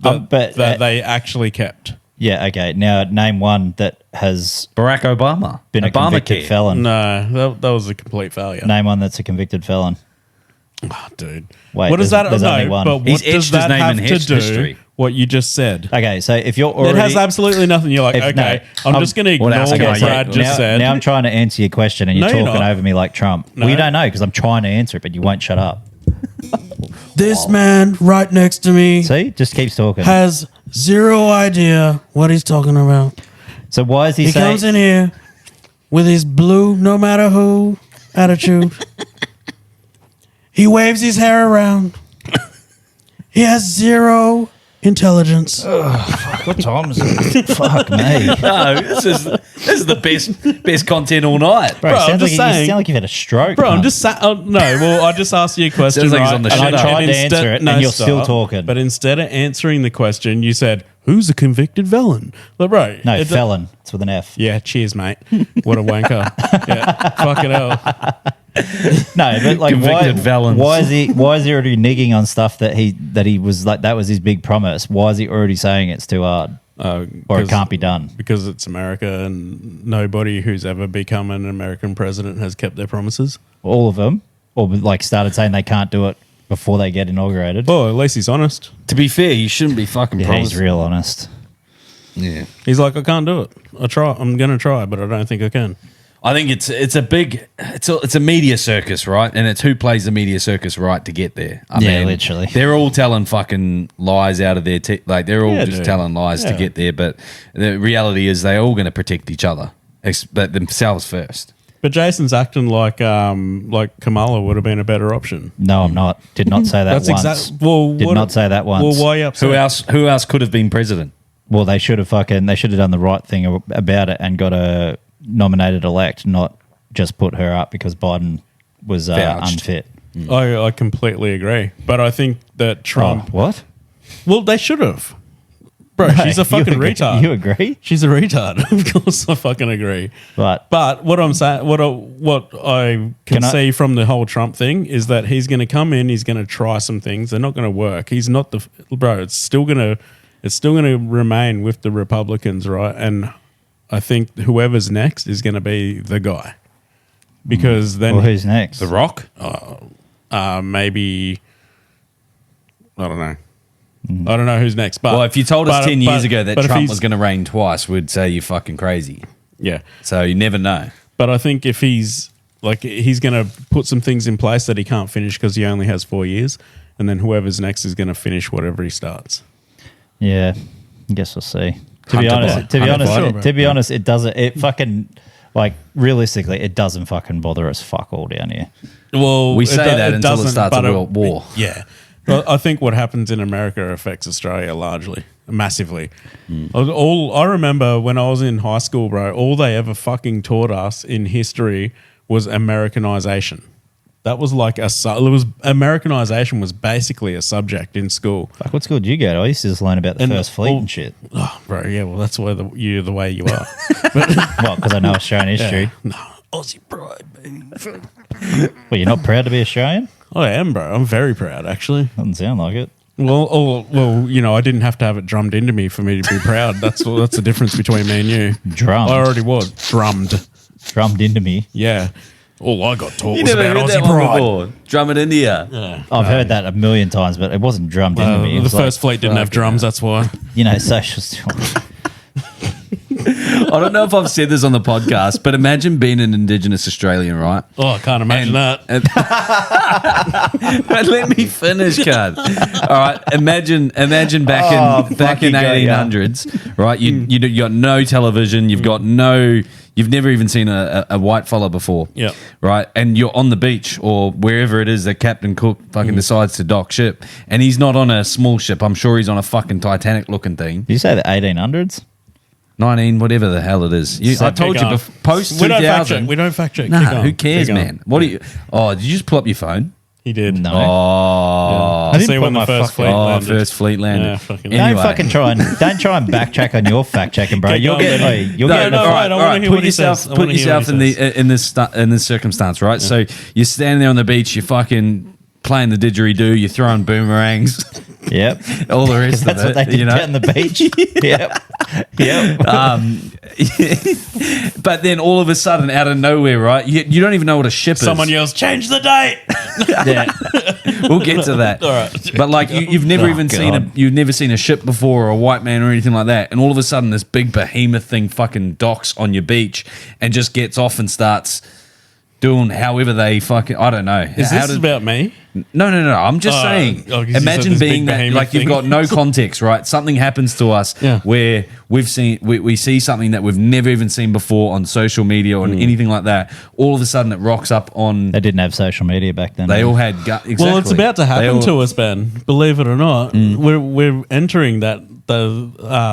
that they actually kept. Yeah, okay. Now name one that has Barack Obama. been a convicted Obamacare. felon. No, that was a complete failure. Name one that's a convicted felon. Oh, dude. Wait, what does that? there's only No, one. but what He's does etched his that name have in to do? history. What you just said. Okay, so if you're already... It has absolutely nothing. You're like, If- okay, no, I'm just going to ignore what else what can I Brad get? just said. Now I'm trying to answer your question and you're No, you're talking not. over me like Trump. No. Well, you don't know because I'm trying to answer it, but you won't shut up. This man right next to me See? Just keeps talking. has zero idea what he's talking about. So why is he He saying... comes in here with his blue, no matter who, attitude. He waves his hair around. He has zero intelligence. What time is it? Fuck me. No, this is the best content all night. Bro, Bro, I'm sounds just like saying- you sound like you've had a stroke. Bro, I'm man. just saying. No, well, I just asked you a question. Sounds like he's right? on the And shit up. tried to answer it, and you're still talking. But instead of answering the question, you said, "Who's a convicted felon?" Like, bro, No, felon. It's with an F. Yeah, cheers, mate. What a wanker. Yeah, fucking hell. No, but like, Convicted felons. why is he already nigging on stuff that he was like, that was his big promise? Why is he already saying it's too hard or it can't be done? Because it's America, and nobody who's ever become an American president has kept their promises. All of them, or like started saying they can't do it before they get inaugurated. Well, at least he's honest. To be fair, you shouldn't be fucking Yeah, promising. he's real honest. Yeah. He's like, I can't do it. I'm going to try, but I don't think I can. I think it's a media circus, right? And it's who plays the media circus right to get there. I Yeah, mean, literally. They're all telling fucking lies out of their like they're all Yeah, just dude. telling lies to Yeah. get there. But the reality is they're all going to protect each other, but themselves first. But Jason's acting like Kamala would have been a better option. No, I'm not. Did not say that That's once. exactly. Well, Did not say that once. Well, why are you upset? Who else could have been president? Well, they should have done the right thing about it and got a nominated elect, not just put her up because Biden was Vouched. unfit. I completely agree. But I think that Trump. Oh, what? Well, they should have. Bro, she's a fucking You agree- retard. You agree? She's a retard. Of course, I fucking agree. But What I'm saying, what I can see from the whole Trump thing is that he's going to come in, he's going to try some things. They're not going to work. He's not the bro. It's still going to remain with the Republicans, right? And I think whoever's next is going to be the guy, because then well, who's next? The Rock. maybe I don't know. I don't know who's next. But Well, if you told us 10 years ago that but if Trump he's- was going to reign twice, we'd say you're fucking crazy. yeah. So you never know. But I think if he's going to put some things in place that he can't finish because he only has 4 years, and then whoever's next is going to finish whatever he starts. Yeah, I guess we'll see. To Hunter be honest, it doesn't. It fucking like realistically, it doesn't fucking bother us fuck all down here. Well, We say that until it starts a world war. Yeah. Well, I think what happens in America affects Australia largely, massively. I remember when I was in high school, bro, all they ever fucking taught us in history was Americanization. That was like Americanization was basically a subject in school. Fuck, what school did you go to? I used to just learn about the And first fleet all- and shit. Oh, bro, yeah, well, that's why you're the way you are. Well, because I know Australian history. No, Aussie pride, baby. Well, you're not proud to be Australian? I am, bro. I'm very proud, actually. Doesn't sound like it. Well, I didn't have to have it drummed into me for me to be proud. That's the difference between me and you. Drummed? I already was drummed. Drummed into me. Yeah. All I got taught You was never about heard that Aussie one pride. before. Drum it into you. I've heard that a million times, but it wasn't drummed into me. It The was first like, fleet didn't have drums. That's why. you know, social. I don't know if I've said this on the podcast, but imagine being an Indigenous Australian, right? Oh, I can't imagine that. But let me finish, cuz. All right, imagine back in fucking go, yeah. 1800s, right? You got no television, you've never even seen a white fella before, Yep. right? And you're on the beach or wherever it is that Captain Cook fucking decides to dock ship, and he's not on a small ship. I'm sure he's on a fucking Titanic looking thing. Did you say the 1800s? 19, whatever the hell it is. I told you post We don't fact 2000. check. We don't fact check. No, Keep going. who cares, Keep going. man? What do you? Oh, did you just pull up your phone? He did. No. Oh, I didn't See put when the my first fucking- fleet oh, landed. first fleet landed. Yeah, fucking- Anyway. Don't try and backtrack on your fact checking, bro. Keep You'll going, get man. you'll No, get no, the- all right, I wanna hear what he says. I Put wanna hear yourself what in he in this circumstance, right? So you're standing there on the beach, you're fucking playing the didgeridoo, you're throwing boomerangs, Yep. all the rest That's of what they it. did You know, down the beach. Yep. Yep. but then all of a sudden, out of nowhere, right? You don't even know what a ship Someone is. yells, "Change the date!" Yeah, we'll get to that. All right. But like you've never even you've never seen a ship before or a white man or anything like that, and all of a sudden this big behemoth thing fucking docks on your beach and just gets off and starts doing however they fucking, I don't know. Is this about me? No. I'm just saying. 'cause you said Imagine this being big that, behemoth like you've thing. got no context, right? Something happens to us Yeah. where we see something that we've never even seen before on social media or anything like that. All of a sudden, it rocks up on. They didn't have social media back then. They all had exactly. Well, it's about to They happen all- to us, Ben. Believe it or not, we're entering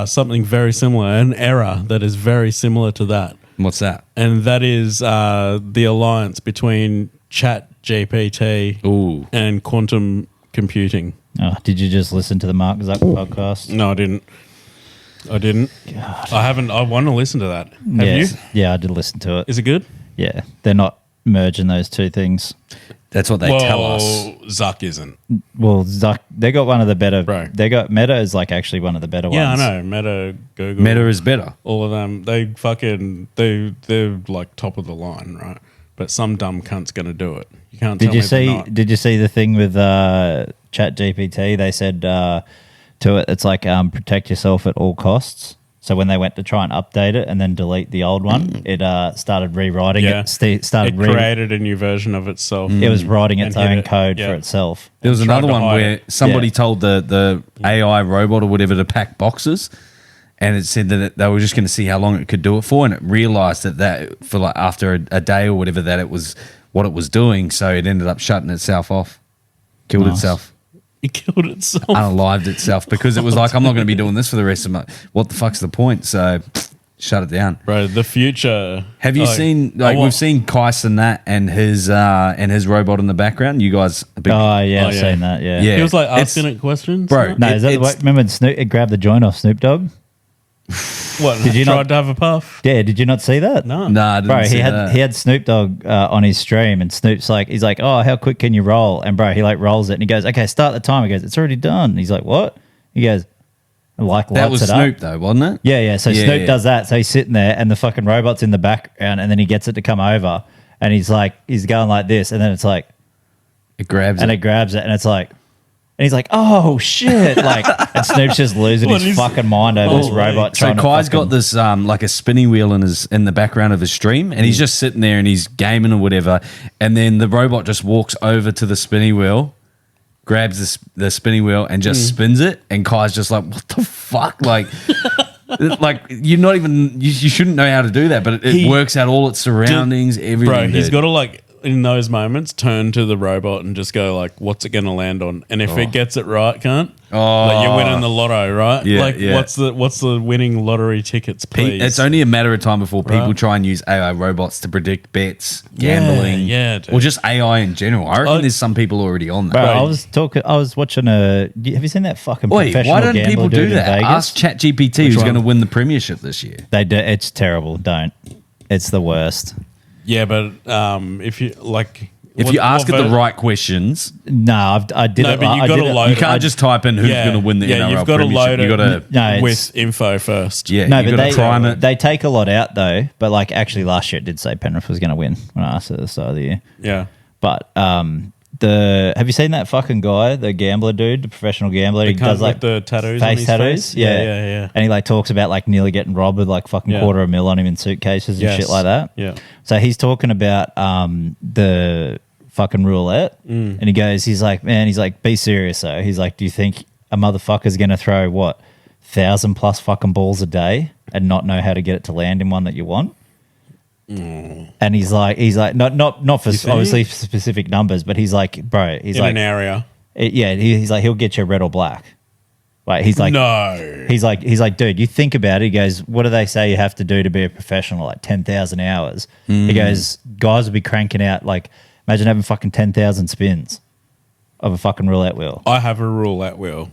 something very similar, an era that is very similar to that, What's that? and that is the alliance between Chat GPT Ooh. and quantum computing. Oh, did you just listen to the Mark Zuck podcast? No, I didn't. I haven't. I want to listen to that. Have Yes. you? Yeah, I did listen to it. Is it good? Yeah, they're not merging those two things. That's what they tell us. Zuck isn't. Well, Zuck, they got one of the better. Right. They got Meta is like actually one of the better Yeah, ones. I know. Meta, Google, Meta is better. all of them. They're like top of the line, right? But some dumb cunt's going to do it. You can't. Did tell you me they're see? not. Did you see the thing with Chat GPT? They said to it, it's like protect yourself at all costs. So when they went to try and update it and then delete the old one, it started rewriting Yeah. it. Started It created a new version of itself. it was writing its And hit own it. code Yeah. for itself. There was And tried another to one hide where it. somebody Yeah. told the AI robot or whatever to pack boxes, and it said that they were just going to see how long it could do it for, and it realized that for like after a day or whatever that it was what it was doing, so it ended up shutting itself off, killed Nice. itself, It killed itself. unalived itself because it was like, I'm not going to be doing this for the rest of my. What the fuck's the point? So shut it down. Bro, the future. Have you seen like what? we've seen Kais and that and his robot in the background? You guys, a big, Oh yeah, Oh, I've yeah. seen that. Yeah. Yeah. He was like It's- asking it questions, Bro, No, is that the It's- way, remember when Snoop it grabbed the joint off Snoop Dogg? What? Did you tried not- to have a puff? Yeah, did you not see that? No. Nah, I didn't Bro, see he that. had Snoop Dogg on his stream, and Snoop's like, he's like, oh, how quick can you roll? And bro, he like rolls it, and he goes, okay, start the time. He goes, it's already done. And he's like, what? He goes, and like That lights was it Snoop up. though, wasn't it? Yeah. So Yeah, Snoop yeah. does that. So he's sitting there, and the fucking robot's in the background, and then he gets it to come over, and he's going like this, and then it's like, It grabs and it. it grabs it, and it's like. And he's like, "Oh shit!" Like, and Snoop's just losing What his is- fucking mind over this Oh, robot. So trying to Kai's got fucking- this like a spinning wheel in the background of his stream, and he's just sitting there and he's gaming or whatever, and then the robot just walks over to the spinning wheel, grabs the spinning wheel and just spins it, and Kai's just like, "What the fuck?" Like, like you're not even you shouldn't know how to do that, but it He- works out all its surroundings, everything. Bro, he's dude. got to like in those moments turn to the robot and just go like, "What's it going to land on?" And if it gets it right, cunt, like you're winning the lotto, right? Yeah, like yeah. what's the winning lottery tickets, please? It's only a matter of time before people Right. try and use AI robots to predict bets, gambling, yeah, dude. or just AI in general. I reckon I- there's some people already on that. Bro, Right. I was watching have you seen that fucking Wait, professional why don't gambler people do dude in that? Vegas? Ask ChatGPT who's one? going to win the premiership this year. They do. It's terrible. Don't. It's the worst. yeah, but if you like, If you ask it the right questions, No, I did No, it. but you I gotta did it- load you can't just type in who's going to win the NRL you've got to premiership. load it You got to No, it's- with info first. yeah, No, you but got to prime it. they take a lot out though. But like actually, last year it did say Penrith was going to win when I asked at the start of the year. Yeah. But have you seen that fucking guy, the gambler dude, the professional gambler? He cunt does with like the tattoos on face his tattoos. face? Yeah. Yeah. And he like talks about like nearly getting robbed with like fucking Yeah. $250,000 on him in suitcases and Yes. shit like that. Yeah. So he's talking about the fucking roulette, and he's like, be serious though. He's like, do you think a motherfucker's going to throw 1,000+ fucking balls a day and not know how to get it to land in one that you want? And he's like, not for You think? obviously specific numbers, but he's like, bro, he's In like, an area. he's like, he'll get you red or black. Like he's like, No. He's like, dude, you think about it. He goes, what do they say you have to do to be a professional? Like 10,000 hours. He goes, guys will be cranking out like, imagine having fucking 10,000 spins of a fucking roulette wheel. I have a roulette wheel,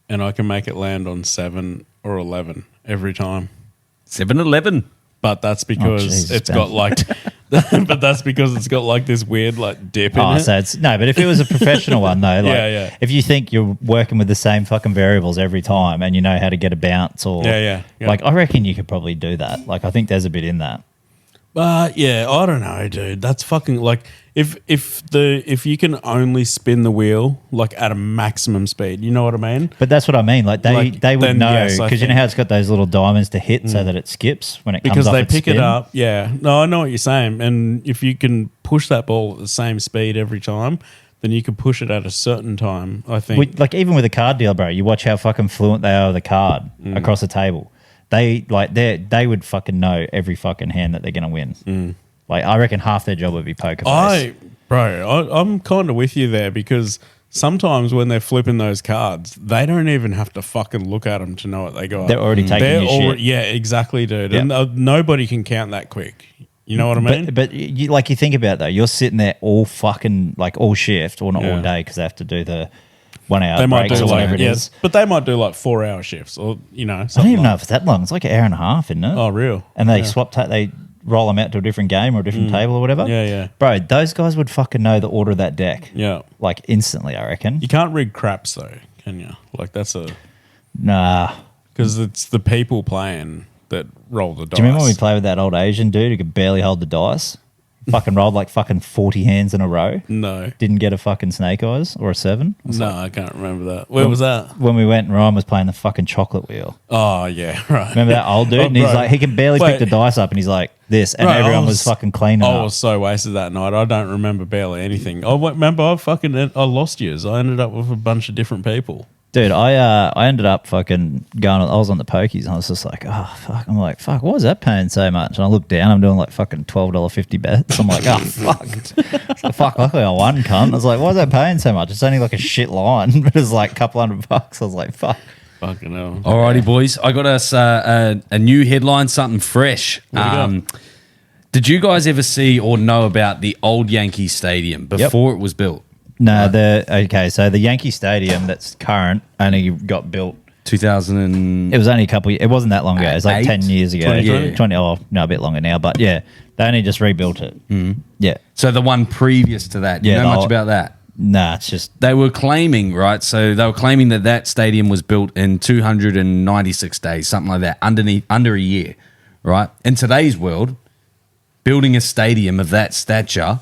and I can make it land on 7 or 11 every time. 7-Eleven. But that's because Jesus, it's Ben. got like, but that's because it's got like this weird like dip in Oh, it. so it's no, but if it was a professional one though, like Yeah. if you think you're working with the same fucking variables every time and you know how to get a bounce or Yeah. like I reckon you could probably do that. Like I think there's a bit in that. Yeah, I don't know, dude. That's fucking like if you can only spin the wheel like at a maximum speed, you know what I mean? But that's what I mean. Like they would then know yes, I because you know think- how it's got those little diamonds to hit so that it skips when it comes Because off they its pick it spin. up. Yeah. No, I know what you're saying. And if you can push that ball at the same speed every time, then you can push it at a certain time, I think. Like even with a card deal, bro, you watch how fucking fluent they are with a card across the table. They would fucking know every fucking hand that they're gonna win. Like I reckon half their job would be poker face. I'm kind of with you there because sometimes when they're flipping those cards, they don't even have to fucking look at them to know what they got. They're already taking your shit. Yeah, exactly, dude. Yeah. And nobody can count that quick. You know what I mean? But you think about it, though, you're sitting there all fucking like all shift, or not all day because they have to do the 1 hour they might breaks do or whatever it is. yes, but they might do like 4 hour shifts or you know. I don't Something even know like. if it's that long. It's like an hour and a half, isn't it? Oh, real? And they they roll them out to a different game or a different table or whatever. Yeah, yeah. Bro, those guys would fucking know the order of that deck. Yeah. Like instantly, I reckon. You can't rig craps though, can you? Like that's Nah. because it's the people playing that roll the dice. Do you remember when we played with that old Asian dude who could barely hold the dice? Fucking rolled like fucking 40 hands in a row. No, Didn't get a fucking snake eyes or a 7. no, I can't remember that. Where was that? When we went and Ryan was playing the fucking chocolate wheel. Oh yeah, right. Remember that old dude? Oh, And he's bro. like, he can barely Wait. pick the dice up and he's like, this. And Bro, everyone was fucking cleaning I up. was so wasted that night. I don't remember barely anything. I remember I lost yours. I ended up with a bunch of different people. Dude, I ended up fucking going. I was on the pokies and I was just like, oh fuck. I'm like, fuck. What was that paying so much? And I looked down. I'm doing like fucking $12.50 bets. I'm like, oh fuck. So fuck. Luckily I won, cunt. I was like, why is that paying so much? It's only like a shit line, but it's like a couple $100. I was like, fuck. Fucking hell. Alrighty, boys. I got us a new headline, something fresh. What do you got? Did you guys ever see or know about the old Yankee Stadium before it was built? No, so the Yankee Stadium that's current only got built. 2000 and It was only a couple. It wasn't that long ago. It was like 8? 10 years ago. 2020? 20. Oh no, a bit longer now. But yeah, they only just rebuilt it. Yeah. so the one previous to that. Do you Yeah, know the much whole- about that? Nah, it's just They were claiming, right? So they were claiming that stadium was built in 296 days, something like that, under a year, right? In today's world, building a stadium of that stature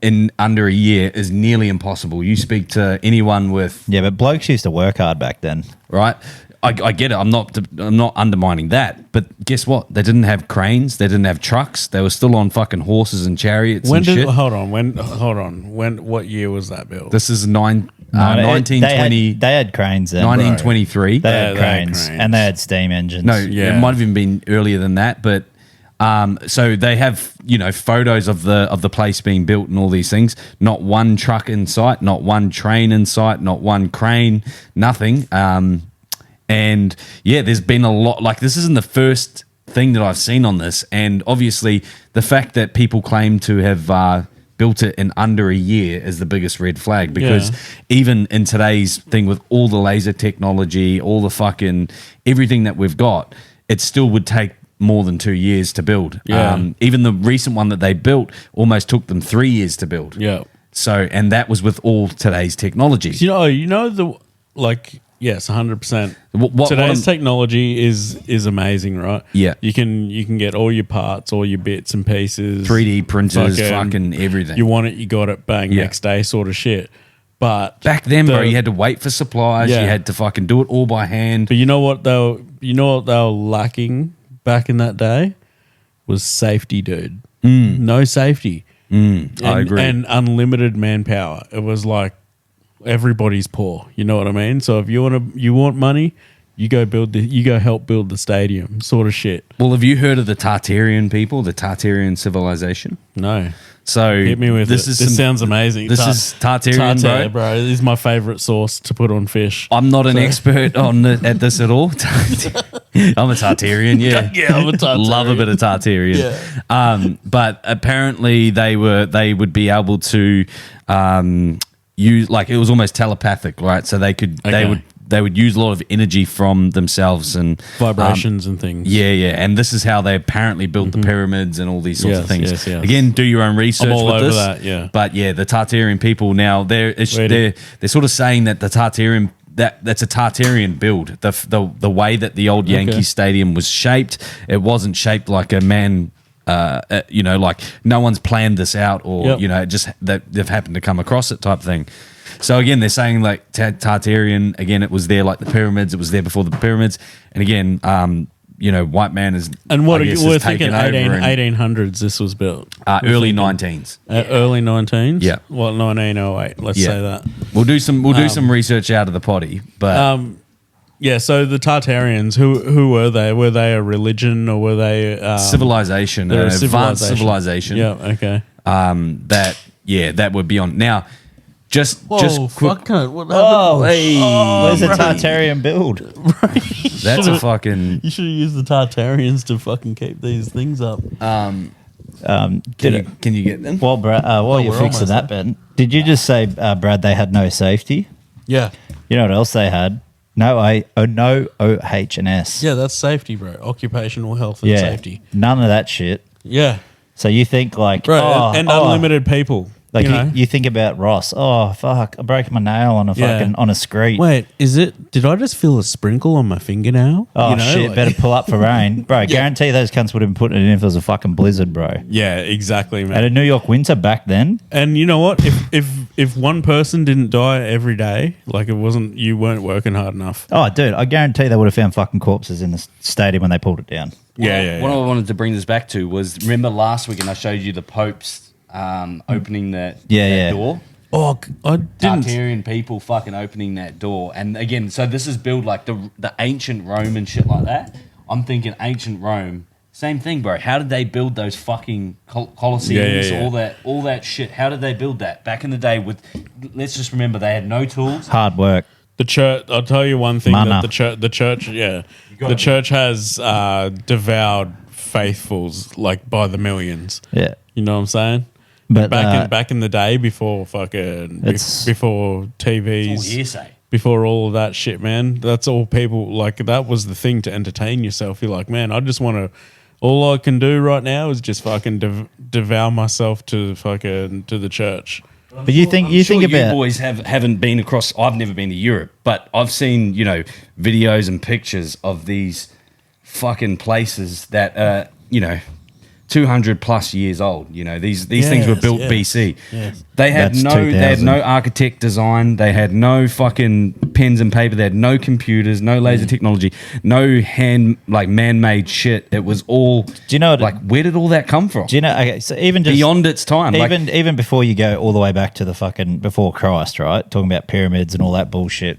in under a year is nearly impossible. You speak to anyone with, yeah. But blokes used to work hard back then. right? I get it. I'm not undermining that, but guess what? They didn't have cranes. They didn't have trucks. They were still on fucking horses and chariots and shit. Hold on. What year was that built? This is No, 1920. They had cranes then. 1923. They had They had cranes cranes. and they had steam engines. No, Yeah. it might have even been earlier than that, but so they have photos of the place being built and all these things. Not one truck in sight, not one train in sight, not one crane, nothing. And yeah, there's been a lot. Like this isn't the first thing that I've seen on this, and obviously the fact that people claim to have built it in under a year is the biggest red flag because even in today's thing with all the laser technology, all the fucking everything that we've got, it still would take more than 2 years to build. Yeah. Even the recent one that they built almost took them 3 years to build. Yeah. So, and that was with all today's technology. Yes, 100%. What Today's I'm- technology is amazing, right? Yeah. You can get all your parts, all your bits and pieces, 3D printers, fucking everything. You want it, you got it, bang, Yeah. next day, sort of shit. But Back then, bro, you had to wait for supplies. Yeah. You had to fucking do it all by hand. But you know what they were lacking back in that day was safety, dude. No safety. I agree. And unlimited manpower. It was like everybody's poor. You know what I mean? So if you want money, you go help build the stadium, sort of shit. Well, have you heard of the Tartarian people, the Tartarian civilization? No. So Hit me with this it. is This some- sounds amazing. This is Tartarian, Tartare, bro. bro. This is my favorite sauce to put on fish. I'm not an expert at this at all. I'm a Tartarian, yeah. Yeah, I'm a Tartarian. Love a bit of Tartarian. But apparently they would be able to use, like, it was almost telepathic, right? So they would use a lot of energy from themselves and Vibrations and things. Yeah, and this is how they apparently built the pyramids and all these sorts of Yes, things. yes. Again, do your own research I'm all with over this. that, yeah. But yeah, the Tartarian people now they're Ready. sort of saying that the Tartarian that's a Tartarian build. The way that the old Yankee Stadium was shaped, it wasn't shaped like a man like no one's planned this out, or just that they've happened to come across it type thing. So again, they're saying like Tartarian, again, it was there like the pyramids, it was there before the pyramids, and again, white man is, and what we're taken thinking, over 1800s. This was built early 19s, early 19s. Yeah, well, 1908. Let's say that we'll do some research out of the potty, but yeah. So the Tartarians, who were they? Were they a religion or were they civilization? An advanced civilization. Yeah. Okay. That would be on now. Just quick. Where's a Tartarian build? That's a fucking. You should have used the Tartarians to fucking keep these things up. Can you get them? Well, Brad, while you're fixing that, Ben, did you just say, Brad, they had no safety? Yeah. You know what else they had? No OH&S. Yeah, that's safety, bro. Occupational health and safety. None of that shit. Yeah. So you think like, unlimited people. Like you think about Ross. Oh fuck! I broke my nail on a fucking on a screed. Wait, did I just feel a sprinkle on my fingernail? Oh shit! Better pull up for rain, bro. Guarantee those cunts would have been putting it in if it was a fucking blizzard, bro. Yeah, exactly, man. At a New York winter back then. And you know what? If one person didn't die every day, like you weren't working hard enough. Oh, dude, I guarantee they would have found fucking corpses in the stadium when they pulled it down. What I wanted to bring this back to was, remember last week, and I showed you the Pope's opening that door. Oh, I didn't. Tartarian people fucking opening that door. And again, so this is built like the ancient Rome and shit like that. I'm thinking ancient Rome. Same thing, bro. How did they build those fucking colosseums, all that shit? How did they build that? Back in the day let's just remember, they had no tools. Hard work. The church, I'll tell you one thing, Mana. that the church has devoured faithfuls like by the millions. Yeah. You know what I'm saying? But back in the day, before fucking before TVs, it's all hearsay. Before all of that shit, man, that's all people like. That was the thing to entertain yourself. You're like, man, I just want to. All I can do right now is just fucking devour myself to the church. But you think about, you boys haven't been across. I've never been to Europe, but I've seen videos and pictures of these fucking places that are 200 plus years old. These things were built BC. Yes. They had no architect design. They had no fucking pens and paper. They had no computers, no laser technology, no man-made shit. It was all. Do you know where did all that come from? Do you know? Okay, so even just beyond its time, even before you go all the way back to the fucking before Christ, right? Talking about pyramids and all that bullshit.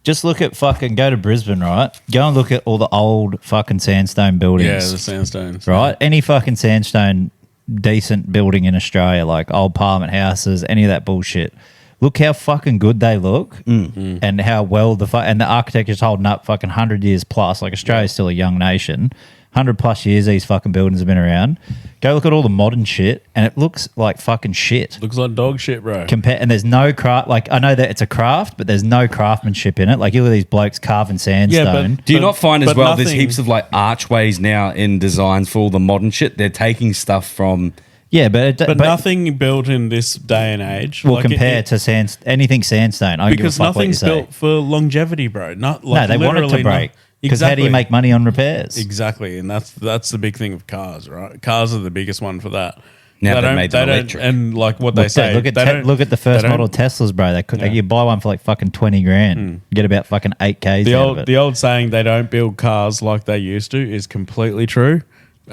Just look at go to Brisbane, right? Go and look at all the old fucking sandstone buildings. Yeah, the sandstones. Right? Any fucking sandstone decent building in Australia, like old Parliament houses, any of that bullshit. Look how fucking good they look and how well and the architecture's holding up fucking 100 years plus. Like Australia's still a young nation. 100 plus years these fucking buildings have been around. Go look at all the modern shit and it looks like fucking shit. Looks like dog shit, bro. And there's no craft. Like, I know that it's a craft, but there's no craftsmanship in it. Like, you look at these blokes carving sandstone. Do you not find as well there's heaps of like archways now in designs for all the modern shit? They're taking stuff from... Yeah, but nothing built in this day and age will compare to anything sandstone. Because nothing's built for longevity, bro. No, they want it to break. Because how do you make money on repairs? Exactly, and that's the big thing with cars, right? Cars are the biggest one for that. Now they made them electric. And like what they say, look at the first model Teslas, bro. You buy one for like fucking 20 grand. You get about fucking 8Ks out of it. The old saying, they don't build cars like they used to, is completely true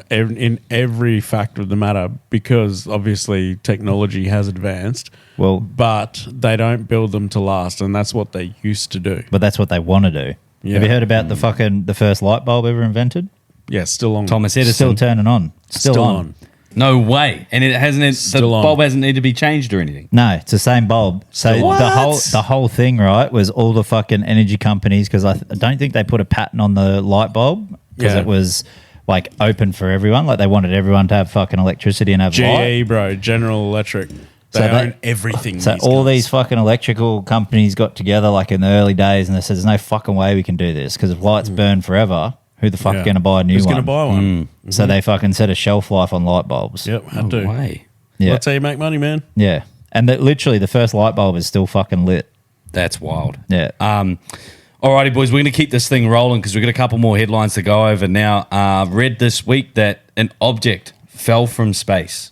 in every fact of the matter, because obviously technology has advanced. Well, but they don't build them to last, and that's what they used to do. But that's what they want to do. Yeah. Have you heard about the first light bulb ever invented? Yeah, still on. Thomas Edison. Still turning on. Still on. No way. And the bulb hasn't needed to be changed or anything. No, it's the same bulb. So the whole thing, right, was all the fucking energy companies, because I don't think they put a patent on the light bulb because it was like open for everyone. Like they wanted everyone to have fucking electricity and have light. GE, bro, General Electric. They own everything. So these fucking electrical companies got together like in the early days and they said, there's no fucking way we can do this, because if lights burn forever, who the fuck is going to buy a new one? Who's going to buy one? Mm-hmm. So they fucking set a shelf life on light bulbs. Yep, had to. Way. Yeah. That's how you make money, man. Yeah. And literally the first light bulb is still fucking lit. That's wild. Yeah. Alrighty, boys, we're going to keep this thing rolling because we've got a couple more headlines to go over now. Read this week that an object fell from space.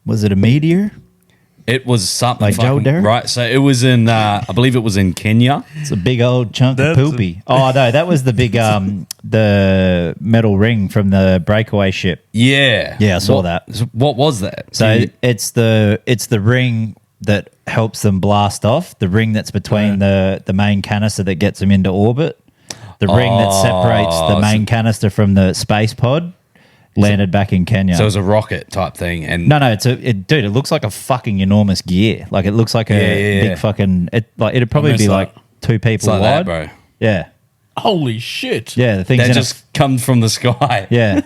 Was it a meteor? It was something Like Joe fucking, Dirt? right. So it was in, I believe it was in Kenya. It's a big old chunk of That's poopy. Oh no, that was the big the metal ring from the breakaway ship. Yeah, Yeah, I saw that. What was that? So it's the ring that helps them blast off. The ring that's between the main canister that gets them into orbit. The ring that separates the main canister from the space pod landed back in Kenya. So it was a rocket type thing, and No, dude, it looks like a fucking enormous gear. Like it looks like a big fucking. It'd probably Almost be like- like 2 people it's like wide, that, bro. Yeah, Holy shit. yeah. The thing's That in just comes from the sky. yeah,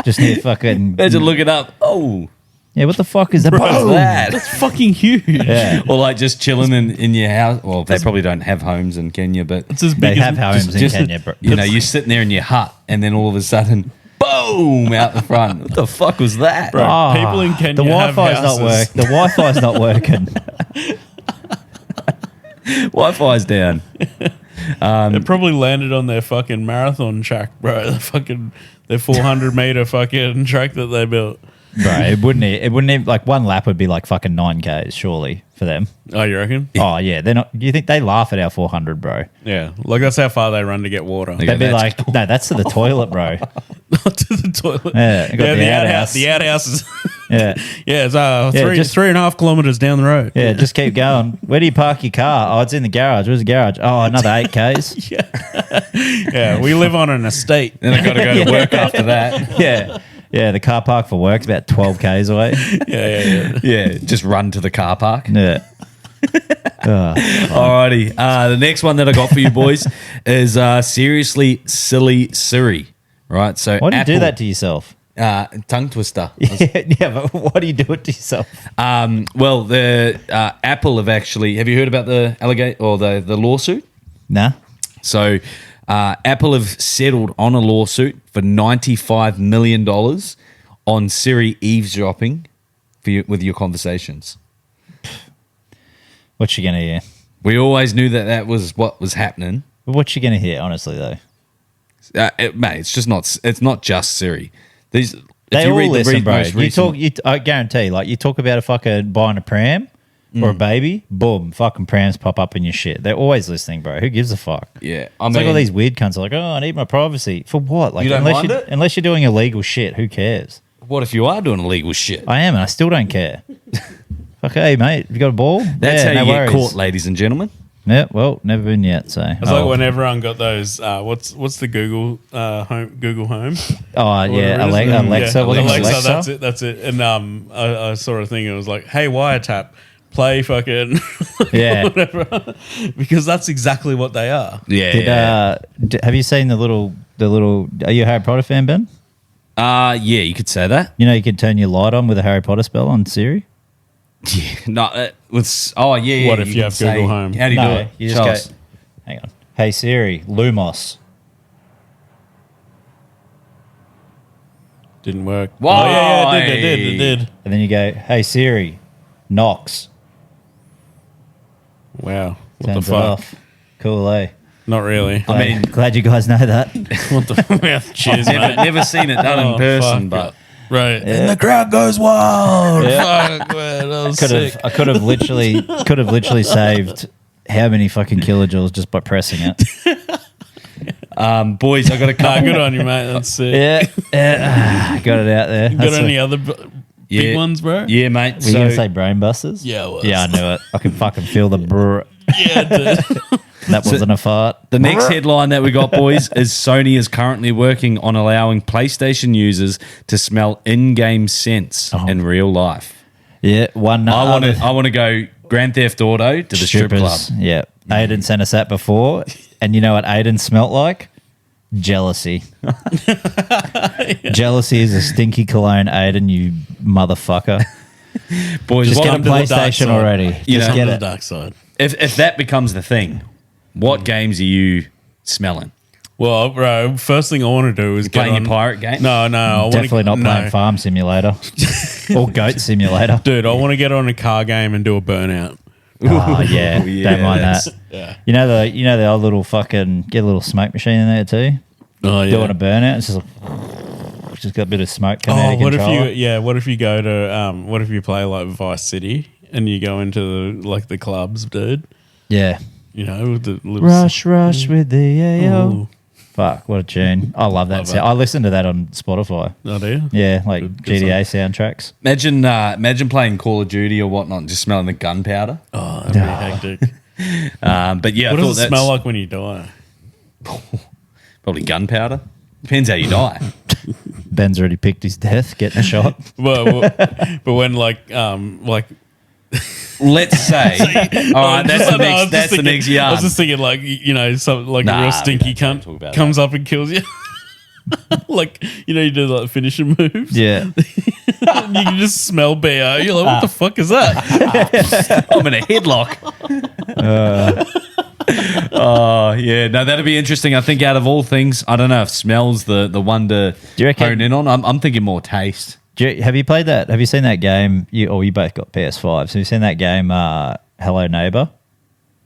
just near fucking. Imagine looking up. Oh, Yeah, what the fuck is that? what's Boom! that? That's fucking huge. Yeah, Or like just chilling in your house. Well, they probably don't have homes in Kenya, but It's as they big have as homes in Kenya, bro. you know, you're sitting there in your hut, and then all of a sudden, boom, out the front. What the fuck was that? Bro. Oh, People in Kenya the have Wi-Fi's not houses. work. The Wi-Fi's not working. Wi-Fi's down. It probably landed on their fucking marathon track, bro. Their 400 meter fucking track that they built. Bro, it wouldn't even, like one lap would be like fucking 9Ks surely for them. Oh, you reckon? Oh yeah, they're not. Do you think they laugh at our 400, bro? Yeah. Like that's how far they run to get water. Okay. They'd be that's like, no, that's to the toilet, bro. Not to the toilet. Yeah, got the the outhouse. outhouse. The outhouse is Yeah, yeah, it's just- 3.5 kilometers down the road. yeah. Just keep going. Where do you park your car? Oh, it's in the garage. Where's the garage? Oh, another 8Ks. Yeah, we live on an estate. Then I got to go to work after that. Yeah, yeah. The car park for work's about 12Ks away. Yeah. Yeah, just run to the car park. Yeah. Alrighty. The next one that I got for you boys is Seriously Silly Siri. Right. So Why do you do Apple- that to yourself? Tongue twister. Yeah, but why do you do it to yourself? Well, the Apple have actually. Have you heard about the allegate or the lawsuit? Nah. So, Apple have settled on a lawsuit for $95 million on Siri eavesdropping with your conversations. What you gonna hear? We always knew that was what was happening. What you gonna hear? Honestly, though, Mate, it's just not. It's not just Siri. These they all listen, bro. most You recent- talk. I guarantee. Like you talk about a fucking buying a pram or a baby, boom, fucking prams pop up in your shit. They're always listening, bro. Who gives a fuck? Yeah, It's like all these weird cunts are like, oh, I need my privacy for what? Like, You don't mind it? unless you're doing illegal shit, who cares? What if you are doing illegal shit? I am, and I still don't care. Fuck, hey, mate, you got a ball? That's Yeah, how no you worries. get caught, ladies and gentlemen. Yeah, well, never been yet. So, It's like when everyone got those. What's the Google Google Home? oh yeah, Whatever it is. Alexa, Yeah, wasn't it Alexa. That's it. And I saw a thing. It was like, hey, wiretap, play fucking Yeah. whatever, because that's exactly what they are. Yeah. Have you seen the little? Are you a Harry Potter fan, Ben? Yeah, you could say that. You know you can turn your light on with a Harry Potter spell on Siri. Yeah. No, with yeah. What if you can have Google Home? How do you do it? You Charles? just go. Hang on. Hey Siri, Lumos. Didn't work. Why? Oh, yeah, it did. And then you go, hey Siri, Knox. Wow. What Turns the it fuck? off. Cool, eh? Not really. I mean- glad you guys know that. What the cheers, mate. Never seen it done Oh, in person, fuck. but Right. Yeah. And the crowd goes wild. Yeah. Fuck, man. That was Could sick. have. I could have literally saved how many fucking kilojoules just by pressing it. boys, I got a Nah, couple. good on you, mate. That's sick. Yeah, got it out there. You got any other big ones, bro? Yeah, mate. Were you gonna say brain busters? Yeah, I was. Yeah, I knew it. I can fucking feel the brr. Yeah, dude. That wasn't a fart. The next headline that we got, boys, is Sony is currently working on allowing PlayStation users to smell in-game scents in real life. Yeah, one. I want to go Grand Theft Auto to the strip club. Yeah, Aiden sent us that before, and you know what Aiden smelt like? Jealousy. Jealousy is a stinky cologne, Aiden. You motherfucker. Boys, Just what get a I'm doing- PlayStation already. You Just know, get On the it. dark side. if that becomes the thing, what games are you smelling? Well, bro, first thing I want to do is get Playing on your pirate game? No, I wanna- Definitely not playing no. Farm Simulator or Goat Simulator. Dude, I want to get on a car game and do a burnout. Oh yeah, yeah, don't mind that's- that. Yeah. You know the old little fucking get a little smoke machine in there too. Oh, yeah. Doing a burnout. It's just like, just got a bit of smoke coming out of what controller. if you go to what if you play like Vice City and you go into the clubs, dude? Yeah. You know, with the little Rush with the AO. Ooh. Fuck, what a tune. I love that sound. I listen to that on Spotify. Oh, do you? Yeah, like Good GTA soundtracks. Imagine playing Call of Duty or whatnot and just smelling the gunpowder. Oh, that'd be hectic. But yeah, What I thought does it smell like when you die? Probably gunpowder. Depends how you die. Ben's already picked his death, getting a shot. But when like Let's say, all right, that's the next I yarn. was just thinking, like, you know, some like a Nah, real we stinky don't talk cunt about comes up and kills you. Like, you know, you do like finishing moves. Yeah. And you can just smell BO. You're like, what the fuck is that? I'm in a headlock. Oh yeah, no, that'd be interesting. I think out of all things, I don't know if smells the one to Do you reckon- hone in on. I'm thinking more taste. Have you played that? Have you seen that game? You both got PS5s. Have you seen that game, Hello Neighbor?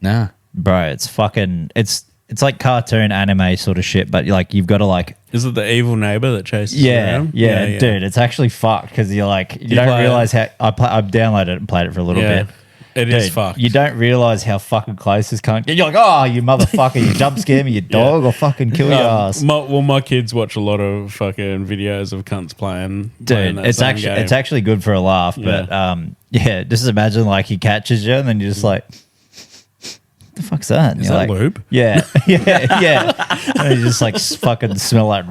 Nah. Bro, it's fucking... It's like cartoon anime sort of shit, but like you've got to like... Is it the evil neighbor that chases you Yeah, around? yeah, dude, it's actually fucked because you're like... You don't play it? realise how... I've downloaded it and played it for a little Yeah. bit. It is Dude, fucked. you don't realise how fucking close this can't get. You're like, oh, you motherfucker, you jump scare me, you dog, or fucking kill your ass. My kids watch a lot of fucking videos of cunts playing Dude, that it's same actually game. it's actually good for a laugh, but yeah, just imagine like he catches you and then you're just like, what the fuck's that? And Is you're that like, lube? Yeah, yeah. And you just like fucking smell like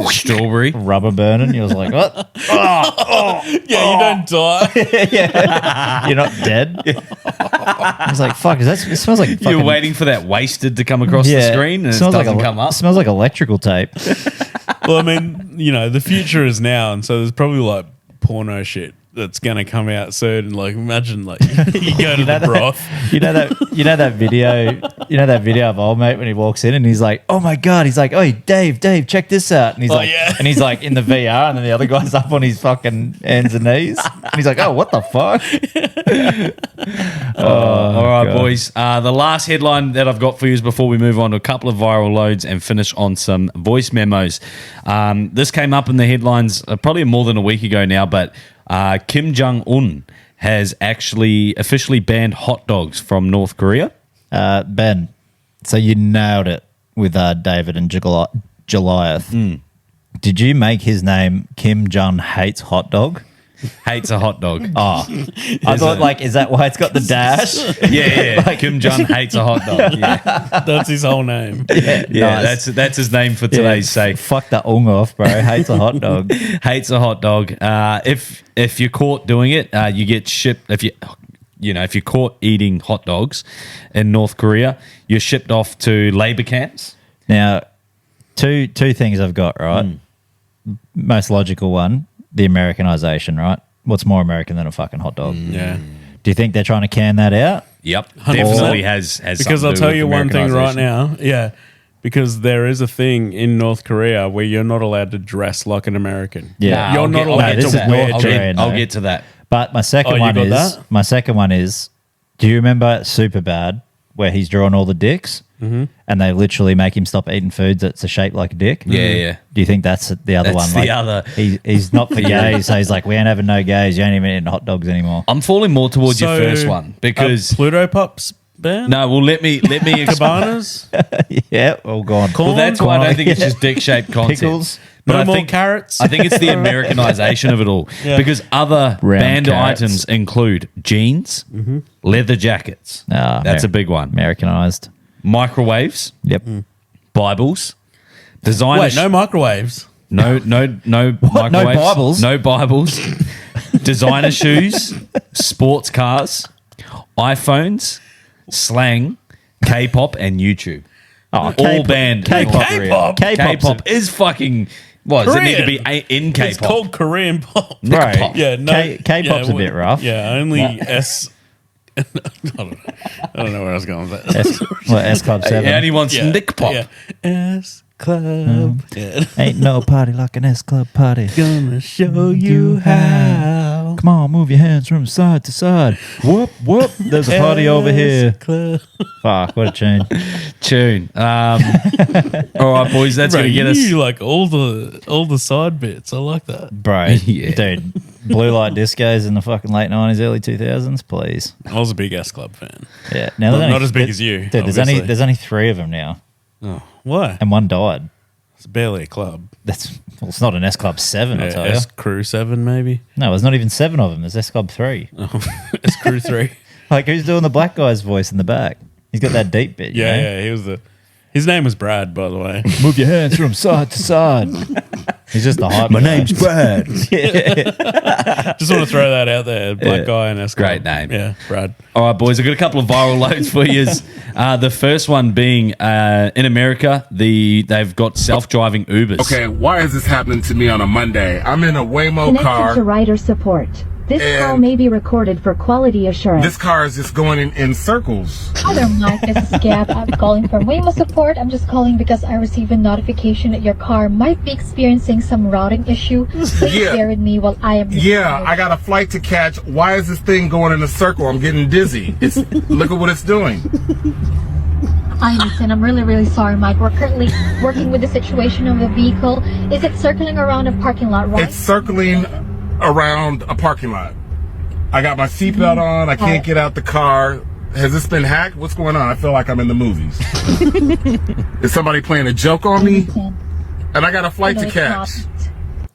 Strawberry. rubber burning. You're just like, what? Yeah, you don't die. You're not dead. I was like, fuck, it smells like fucking... You're waiting for that wasted to come across the screen and it doesn't come up. It smells like electrical tape. Well, I mean, you know, the future is now, and so there's probably like porno shit that's gonna come out soon. And like, imagine like you go to the broth. You know that video of old mate when he walks in and he's like, oh my god, he's like, oh Dave, check this out, and he's and he's like in the VR, and then the other guy's up on his fucking hands and knees, and he's like, oh, what the fuck? All right, God. boys. The last headline that I've got for you is before we move on to a couple of viral loads and finish on some voice memos. This came up in the headlines probably more than a week ago now, but Kim Jong-un has actually officially banned hot dogs from North Korea. Ben, so you nailed it with David and Goliath. Did you make his name Kim Jong hates hot dog? Hates a hot dog. Oh, I thought like, is that why it's got the dash? Yeah. Like- Kim Jong hates a hot dog. Yeah, That's his whole name. yeah. Nice. That's his name for today's sake. Fuck that ung off, bro. Hates a hot dog. Hates a hot dog. If you're caught doing it, you get shipped. If you're caught eating hot dogs in North Korea, you're shipped off to labor camps. Now, two things I've got, right? Most logical one, the Americanization, right? What's more American than a fucking hot dog? Yeah. Do you think they're trying to can that out? Yep, 100%. definitely has. Because I'll tell you one thing right now. Yeah. Because there is a thing in North Korea where you're not allowed to dress like an American. Yeah. You're not allowed this to is wear North Korea, I'll no. get to that. But my second Oh, you one got is that? do you remember Superbad where he's drawing all the dicks and they literally make him stop eating foods that's a shape like a dick? Yeah. Do you think that's the other That's one? the other. He's not for gays, so he's like, we ain't having no gays. You ain't even eating hot dogs anymore. I'm falling more towards your first one because Pluto Pops band? no. Well, let me explain. Cabanas? Yeah, all gone. Well, that's why I don't think it's just dick-shaped content. Pickles. But No I more think carrots? I think it's the Americanization of it all because other Round banned carrots. items include jeans, leather jackets. That's a big one. Americanized. Microwaves, Yep. Bibles, designer. Wait, no microwaves. no microwaves. No Bibles? No Bibles. Designer shoes, sports cars, iPhones, slang, K-pop, and YouTube. Oh, all banned. K-pop. K-pop? K-pop is fucking. What does it need to be in K-pop? It's called Korean pop. Right. Yeah, no. K-pop's a bit rough. Yeah, only S. I don't know where I was going with that. S Club 7. Yeah, and he wants Nick Pop. Yeah. S Club. Yeah. Ain't no party like an S Club party. Gonna show you how. Come on, move your hands from side to side. Whoop, whoop. There's a party over here. Fuck, what a tune. All right, boys, that's going to get us. You like all the side bits. I like that. Bro, Yeah. dude, blue light discos in the fucking late 90s, early 2000s, please. I was a big S Club fan. Yeah. Now, there's Not as big as you, Dude, obviously. there's only 3 of them now, Oh, why? and one died. It's barely a club. It's not an S Club 7, I'll tell you. S Crew 7 maybe. No, there's not even 7 of them. There's S Club 3. S Crew 3. Like, who's doing the black guy's voice in the back? He's got that deep bit. you know? Yeah, he was his name was Brad, by the way. Move your hands from side to side. He's just the hype. My name's Brad. Just want to throw that out there. Black guy and S Club. Great name. Yeah, Brad. All right, boys, I've got a couple of viral loads for you. The first one being in America, they've got self-driving Ubers. Okay, why is this happening to me on a Monday? I'm in a Waymo Connected car. to rider support. This And- call may be recorded for quality assurance. This car is just going in circles. Hi there, Mike. This is Gab. I'm calling from Waymo Support. I'm just calling because I received a notification that your car might be experiencing some routing issue. Please Yeah. bear with me while I am. Yeah, I got a flight to catch. Why is this thing going in a circle? I'm getting dizzy. Look at what it's doing. I understand. I'm really, really sorry, Mike. We're currently working with the situation of the vehicle. Is it circling around a parking lot, right? It's circling around a parking lot. I got my seatbelt on. I can't get out the car. Has this been hacked? What's going on? I feel like I'm in the movies. Is somebody playing a joke on me? And I got a flight to No, it's catch.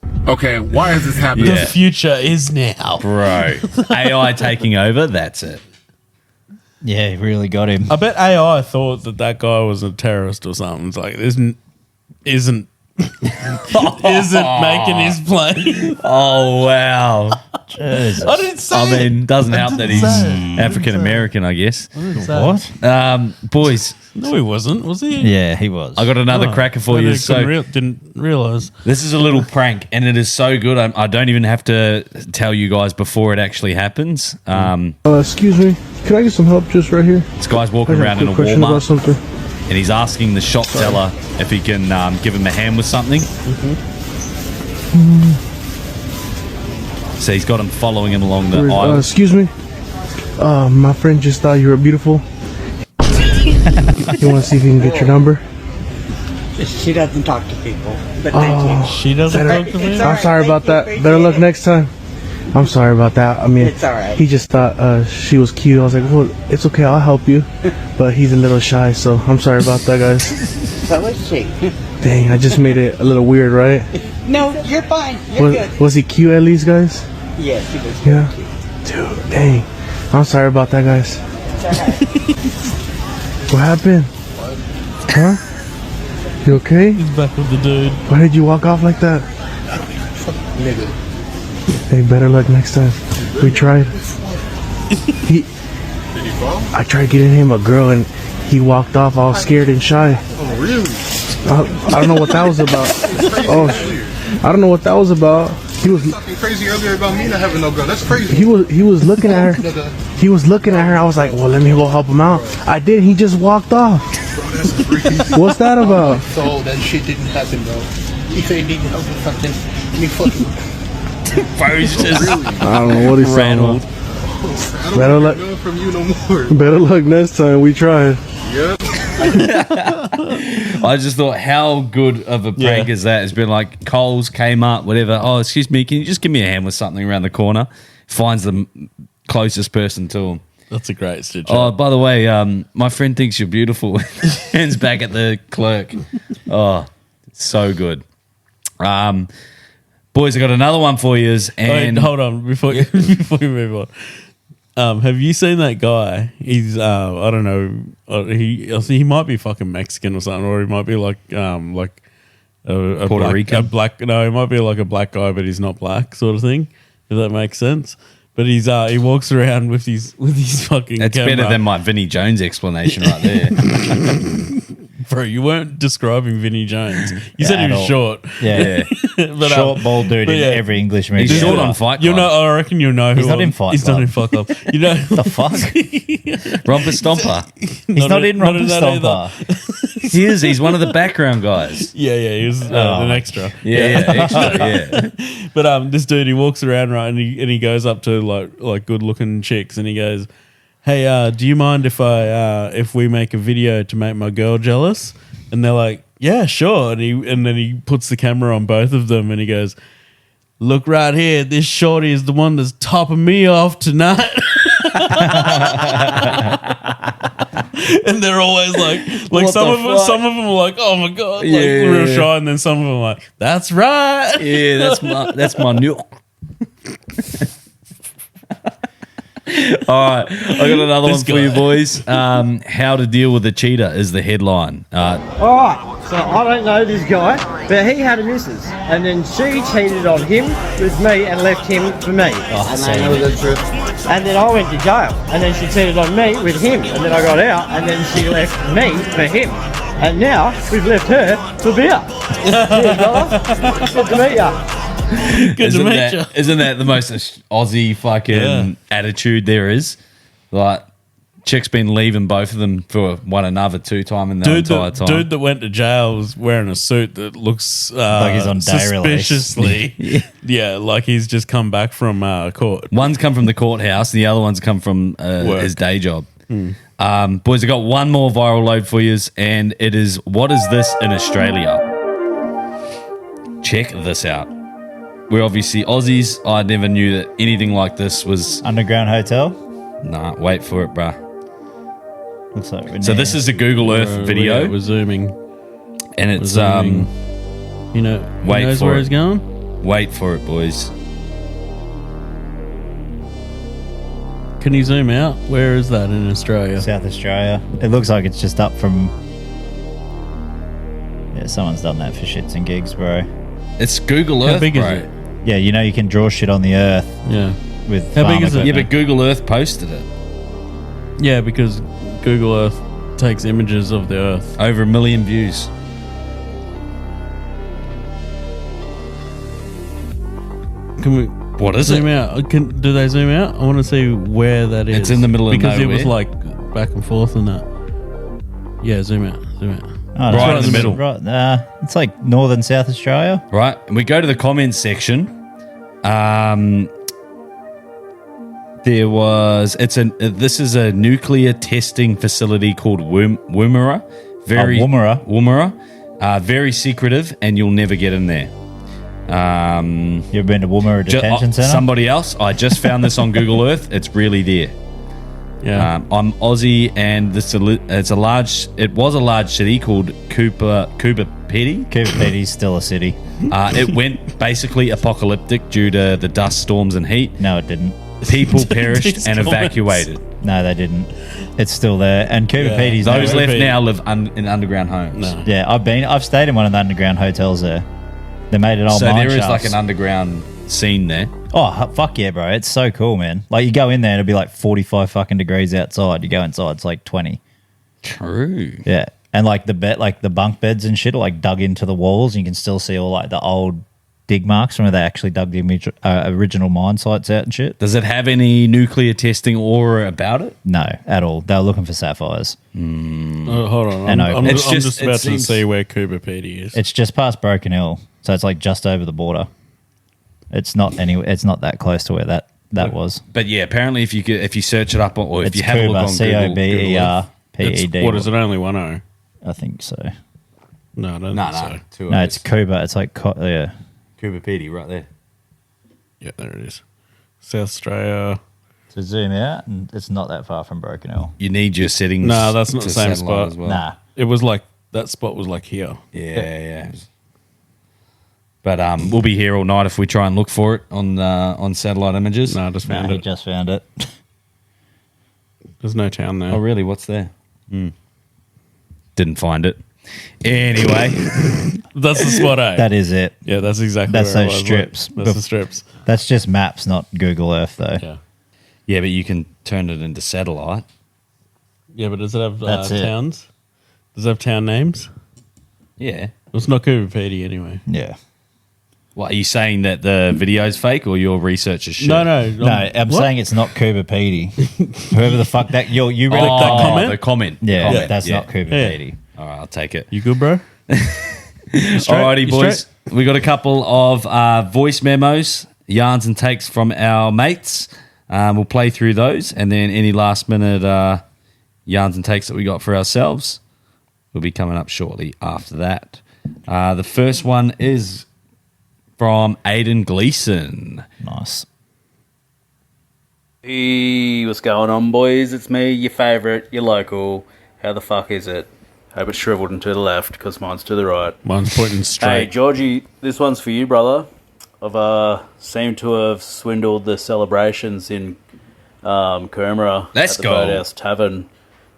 not. Okay, why is this happening? The future is now. Bro, AI taking over, that's it. Yeah, he really got him. I bet AI thought that guy was a terrorist or something. It's like, this isn't making his plane. Oh, wow. Jesus. I didn't say I mean, doesn't help that he's say African-American, I guess. What? Boys, No, he wasn't. Was he? Yeah, he was. I got another cracker for you. So Didn't realize. this is a little prank, and it is so good. I don't even have to tell you guys before it actually happens. Excuse me, can I get some help just right here? This guy's I walking got around a in a quick question about Walmart, something. and he's asking the shop teller if he can give him a hand with something. So he's got him following him along the aisle. Excuse me, my friend just thought you were beautiful. You want to see if you can get your number? She doesn't talk to people, but thank you. She doesn't Better- talk to me. It's all I'm right. sorry Thank about you, that. appreciate Better luck it. next time. I'm sorry about that. I mean, It's all right. he just thought she was cute. I was like, well, it's okay, I'll help you. But he's a little shy, so I'm sorry about that, guys. So is she. Dang, I just made it a little weird, right? No, you're fine. You're good. Was he cute at least, guys? Yes, he was. Yeah. Dude, dang. I'm sorry about that, guys. It's all right. What happened? Huh? You okay? He's back with the dude. Why did you walk off like that? Hey, better luck next time. We tried. I tried getting him a girl and he walked off all scared and shy. Oh, really? I don't know what that was about. Oh, I don't know what that was about. He was Talking crazy earlier about me not having no gun. That's crazy. he was looking at her. He was looking at her. I was like, well, let me go help him out. I did. He just walked off. That's crazy. What's that about? So that shit didn't happen, bro. He said he needed help with something. Me fucking. Bro's just I don't know what he's saying. rattled. I don't Better want luck. gun from you no more. Better luck next time. We tried. Yep. I just thought, how good of a prank is that? It's been like Coles came up, whatever. Oh, excuse me, can you just give me a hand with something around the corner? Finds the closest person to him. That's a great stitch. Oh, by the way, my friend thinks you're beautiful. Hands back at the clerk. Oh, so good. Boys, I got another one for you. And Wait, hold on before you move on. Have you seen that guy? He's I don't know. He might be fucking Mexican or something, or he might be like a Puerto black, Rican? a black. No, he might be like a black guy, but he's not black, sort of thing. If that makes sense. But he walks around with his fucking. That's camera. better than my Vinnie Jones explanation right there. Bro, you weren't describing Vinnie Jones. You said he at was all. short. Yeah. But, Short, bald dude but in yeah. every English movie. He's short ever. on Fight You Club. know, I reckon you know who. He's not in Fight He's Club. not in Fight Club. You know The fuck? Romper Stomper. He's not in Romper that Stomper. He is. He's one of the background guys. Yeah, he was an extra. Yeah, extra. Yeah. But this dude, he walks around, right, and he goes up to like good looking chicks, and he goes, "Hey, do you mind if we make a video to make my girl jealous?" And they're like, "Yeah, sure." And then he puts the camera on both of them, and he goes, "Look right here. This shorty is the one that's topping me off tonight." And they're always like some of them are like, "Oh my god," like real shy, and then some of them are like, "That's right." Yeah, that's my new. All right, I got another one for you boys. How to deal with a cheater is the headline. Alright, so I don't know this guy, but he had a missus, and then she cheated on him with me and left him for me. And then I went to jail, and then she cheated on me with him, and then I got out, and then she left me for him. And now we've left her for beer. Cheers, brother. Good to meet ya. Good to meet you. Isn't that the most Aussie fucking attitude there is? Like, chick's been leaving both of them for one another 2 times in the entire time. Dude that went to jail was wearing a suit that looks like he's on day suspiciously. Like he's just come back from court. One's come from the courthouse, the other one's come from his day job. Boys, I got one more viral load for you, and it is, what is this in Australia? Check this out. We're obviously Aussies. I never knew that anything like this was... Underground hotel? Nah, wait for it, bruh. Looks like we're So this is a Google Earth video. We're zooming. And it's, you know, wait knows for where it. he's going? Wait for it, boys. Can you zoom out? Where is that in Australia? South Australia. It looks like it's just up from... Yeah, someone's done that for shits and gigs, bro. It's Google Earth, How big bro. is it? Yeah, you know you can draw shit on the earth. Yeah. With How big is it? Yeah, but Google Earth posted it. Yeah, because Google Earth takes images of the Earth. Over 1 million views. Can we? What is zoom it? out? Do they zoom out? I want to see where that is. It's in the middle of because nowhere. it was like back and forth and that. Yeah, zoom out. Zoom out. Oh, Right in the middle. Right, it's like northern South Australia. Right, and we go to the comments section. There was this is a nuclear testing facility called Woomera. Woomera. Very secretive, and you'll never get in there. You ever been to Woomera Detention Centre? Somebody else. I just found this on Google Earth. It's really there. Yeah. I'm Aussie, and it was a large city called Cooper Pedy. Cooper Pedy's still a city. It went basically apocalyptic due to the dust storms and heat. No, it didn't. People perished and evacuated. No, they didn't. It's still there. And Cooper Pedy's those left now live in underground homes. No. Yeah, I've stayed in one of the underground hotels there. They made it all. So mine there is shafts. like an underground scene there. Oh fuck yeah, bro! It's so cool, man. Like you go in there, it'll be like 45 fucking degrees outside. You go inside, it's like 20. True. Yeah, and like the bunk beds and shit are like dug into the walls. And you can still see all like the old dig marks from where they actually dug the original mine sites out and shit. Does it have any nuclear testing aura about it? No, at all. They were looking for sapphires. Hold on. And I'm opals. just about to see where Cooper Pedy is. It's just past Broken Hill, so it's like just over the border. It's not It's not that close to where that was. But yeah, apparently if you search it up or if It's you have a look on Google, COBERPED. What is it? Only 1 O. I think so. No, I don't think so. Two No, O's. it's Cuba. It's like yeah. Cooper Pedy right there. Yeah, there it is. South Australia. To zoom out, and it's not that far from Broken Hill. You need your settings. No, that's not to the same satellite spot. as well. Nah. It was like that spot was like here. Yeah. But we'll be here all night if we try and look for it on satellite images. No, I just found He it. just found it. There's no town there. Oh, really? What's there? Didn't find it. Anyway, That's the spot, eh? That is it. Yeah, that's exactly That's where it those was. strips. That's the strips. That's just maps, not Google Earth, though. Yeah. yeah, but you can turn it into satellite. Yeah, but does it have That's it. towns? Does it have town names? Yeah. It's not Cooper Pedy anyway. Yeah. What, are you saying that the video's fake or your research is shit? No. No, I'm what? saying it's not Cuba Pedy. Whoever the fuck that you read Oh, that comment. the comment. Yeah, The comment, that's yeah. not Cuba Yeah. Pedy. All right, I'll take it. You good, bro? Alrighty, boys. We got a couple of voice memos, yarns and takes from our mates. We'll play through those, and then any last minute yarns and takes that we got for ourselves will be coming up shortly after that. The first one is from Aiden Gleason. Nice. Hey, what's going on, boys? It's me, your favourite, your local. How the fuck is it? Hope it's shriveled and to the left, because mine's to the right. Mine's pointing Hey, straight. Georgie, this one's for you, brother. I've seemed to have swindled the celebrations in Coomera Let's at the go. Boathouse Tavern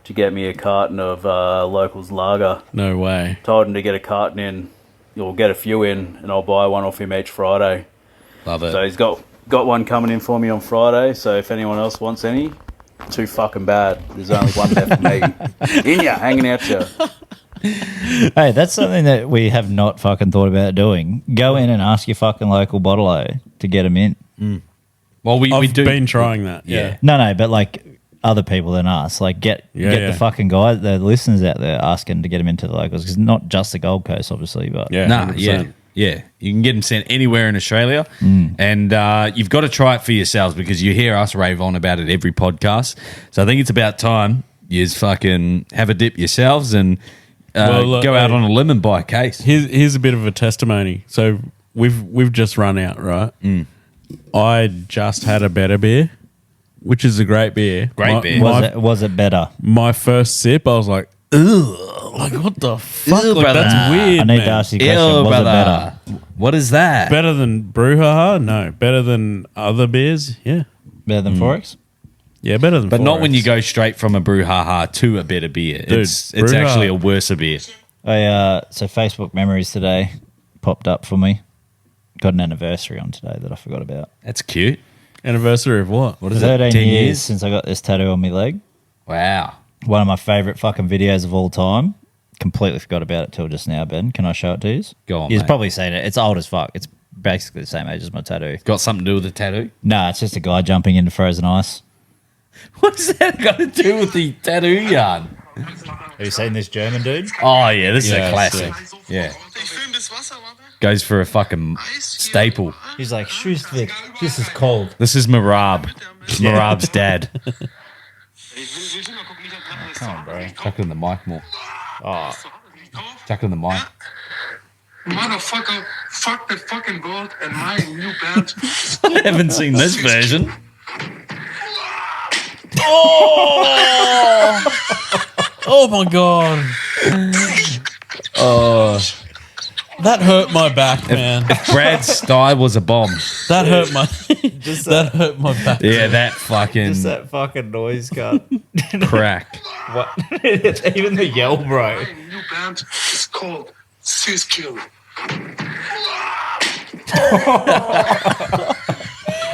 to get me a carton of Locals Lager. No way. Told him to get a carton in, or get a few in, and I'll buy one off him each Friday. Love it. So he's got one coming in for me on Friday, so if anyone else wants any, too fucking bad. There's only one there for me. In ya, hanging out ya. Hey, that's something that we have not fucking thought about doing. Go in and ask your fucking local bottle-o to get them in. Well, we I've do. been trying that. Yeah. No, but like other people than us. Like get the fucking guys, the listeners out there asking to get them into the locals, because not just the Gold Coast, obviously, but Yeah. Nah, 100%. yeah. You can get them sent anywhere in Australia, and you've got to try it for yourselves because you hear us rave on about it every podcast. So I think it's about time you fucking have a dip yourselves and go out on a limb and buy a case. Here's a bit of a testimony. So we've just run out, right? I just had a better beer, which is a great beer. Great beer. was it better? My first sip, I was like, ugh, like what the fuck? Ew, Like, brother. that's weird. I need man. to ask you a question. Was it better? What is that? Better than Brouhaha? No. Better than other beers? Yeah. Better than Forex? Yeah, better than But not when Forex. you go straight from a Brouhaha to a better beer. Dude, it's Brouhaha- actually a worse beer. So Facebook memories today popped up for me. Got an anniversary on today that I forgot about. That's cute. Anniversary of what? What is it? 13 10 years years? since I got this tattoo on my leg. Wow. One of my favourite fucking videos of all time. Completely forgot about it till just now, Ben. Can I show it to you? Go on, You've mate. probably seen it. It's old as fuck. It's basically the same age as my tattoo. Got something to do with the tattoo? No, it's just a guy jumping into frozen ice. What's that got to do with the tattoo yarn? Have you seen this German dude? Oh, yeah, this is Yeah, a classic. Yeah. Goes for a fucking staple. He's like, Schustwick, this is cold. This is Marab. Marab's dad. Come on, bro. Chuck it in the mic more. Oh, Chuck it in the mic. Motherfucker, fuck that fucking boat and my new band. I haven't seen this version. Oh my god. That hurt my back, man. If Brad's sty was a bomb. That hurt my that hurt my back. Yeah, that fucking just that fucking noise cut. crack. What? Even the yell, bro. My new band is called Sis Kill.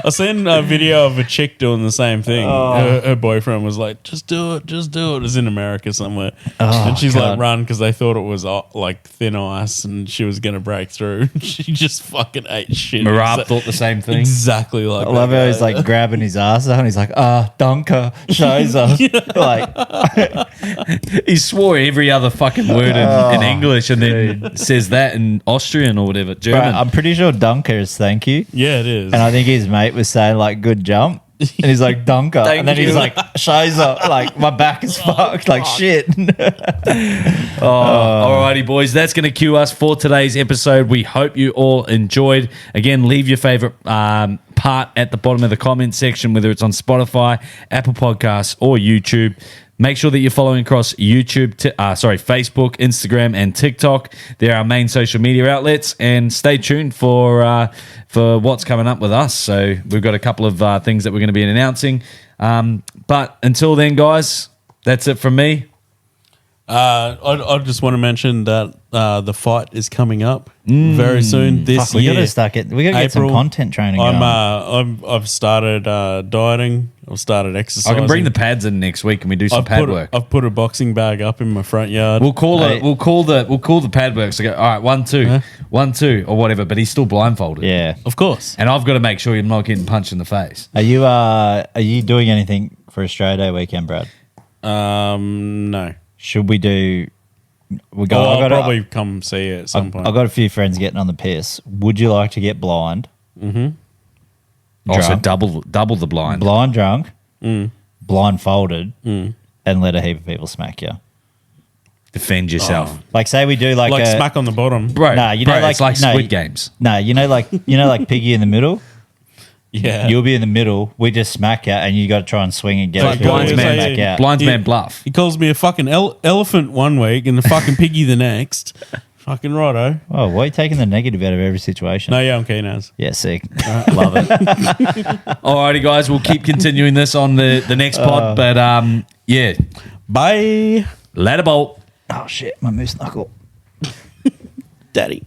I seen a video of a chick doing the same thing. Her boyfriend was like, just do it. It's in America somewhere. And she's like, run, because they thought it was like thin ice and she was going to break through. She just fucking ate shit. Marab thought the same thing. Exactly like I love how he's like grabbing his ass out and he's like, danke, scheiße. Like, He swore every other fucking word in English and then says that in Austrian or whatever, bro, German. I'm pretty sure danke is thank you. Yeah, it is. And I think his mate was saying like good jump. And he's like danke. And then he's like scheiße. Like my back is fucked. Like shit. Alrighty, boys, that's going to cue us for today's episode. We hope you all enjoyed. Again, leave your favorite part at the bottom of the comment section, whether it's on Spotify, Apple Podcasts, or YouTube. Make sure that you're following across YouTube, Facebook, Instagram, and TikTok. They're our main social media outlets, and stay tuned for what's coming up with us. So we've got a couple of things that we're going to be announcing. But until then, guys, that's it from me. I just want to mention that the fight is coming up very soon this Fuck, we year. gotta start we gotta get some April. content training going. I've started dieting. I've started exercising. I can bring the pads in next week and we do some pad work. I've put a boxing bag up in my front yard. We'll call the pad work. So go, all right, 1, 2, 1, 2, or whatever. But he's still blindfolded. Yeah, of course. And I've got to make sure you're not getting punched in the face. Are you doing anything for Australia Day weekend, Brad? No. Should we do I'll probably come see it at some point. I've got a few friends getting on the piss. Would you like to get blind? Mm-hmm. Also, double the blind. Blind drunk, blindfolded, and let a heap of people smack you. Defend yourself. Like, say we do like smack on the bottom, bro. Nah, it's like Squid Games. No, like Piggy in the middle. Yeah, you'll be in the middle. We just smack you, and you got to try and swing and get like blindsman bluff. He calls me a fucking elephant one week and a fucking piggy the next. Fucking righto. Oh, why are you taking the negative out of every situation? No, yeah, I'm keen as. Yeah, sick. Love it. Alrighty, guys, we'll keep continuing this on the next pod. But yeah, bye. Later, bolt. Oh shit, my moose knuckle. Daddy.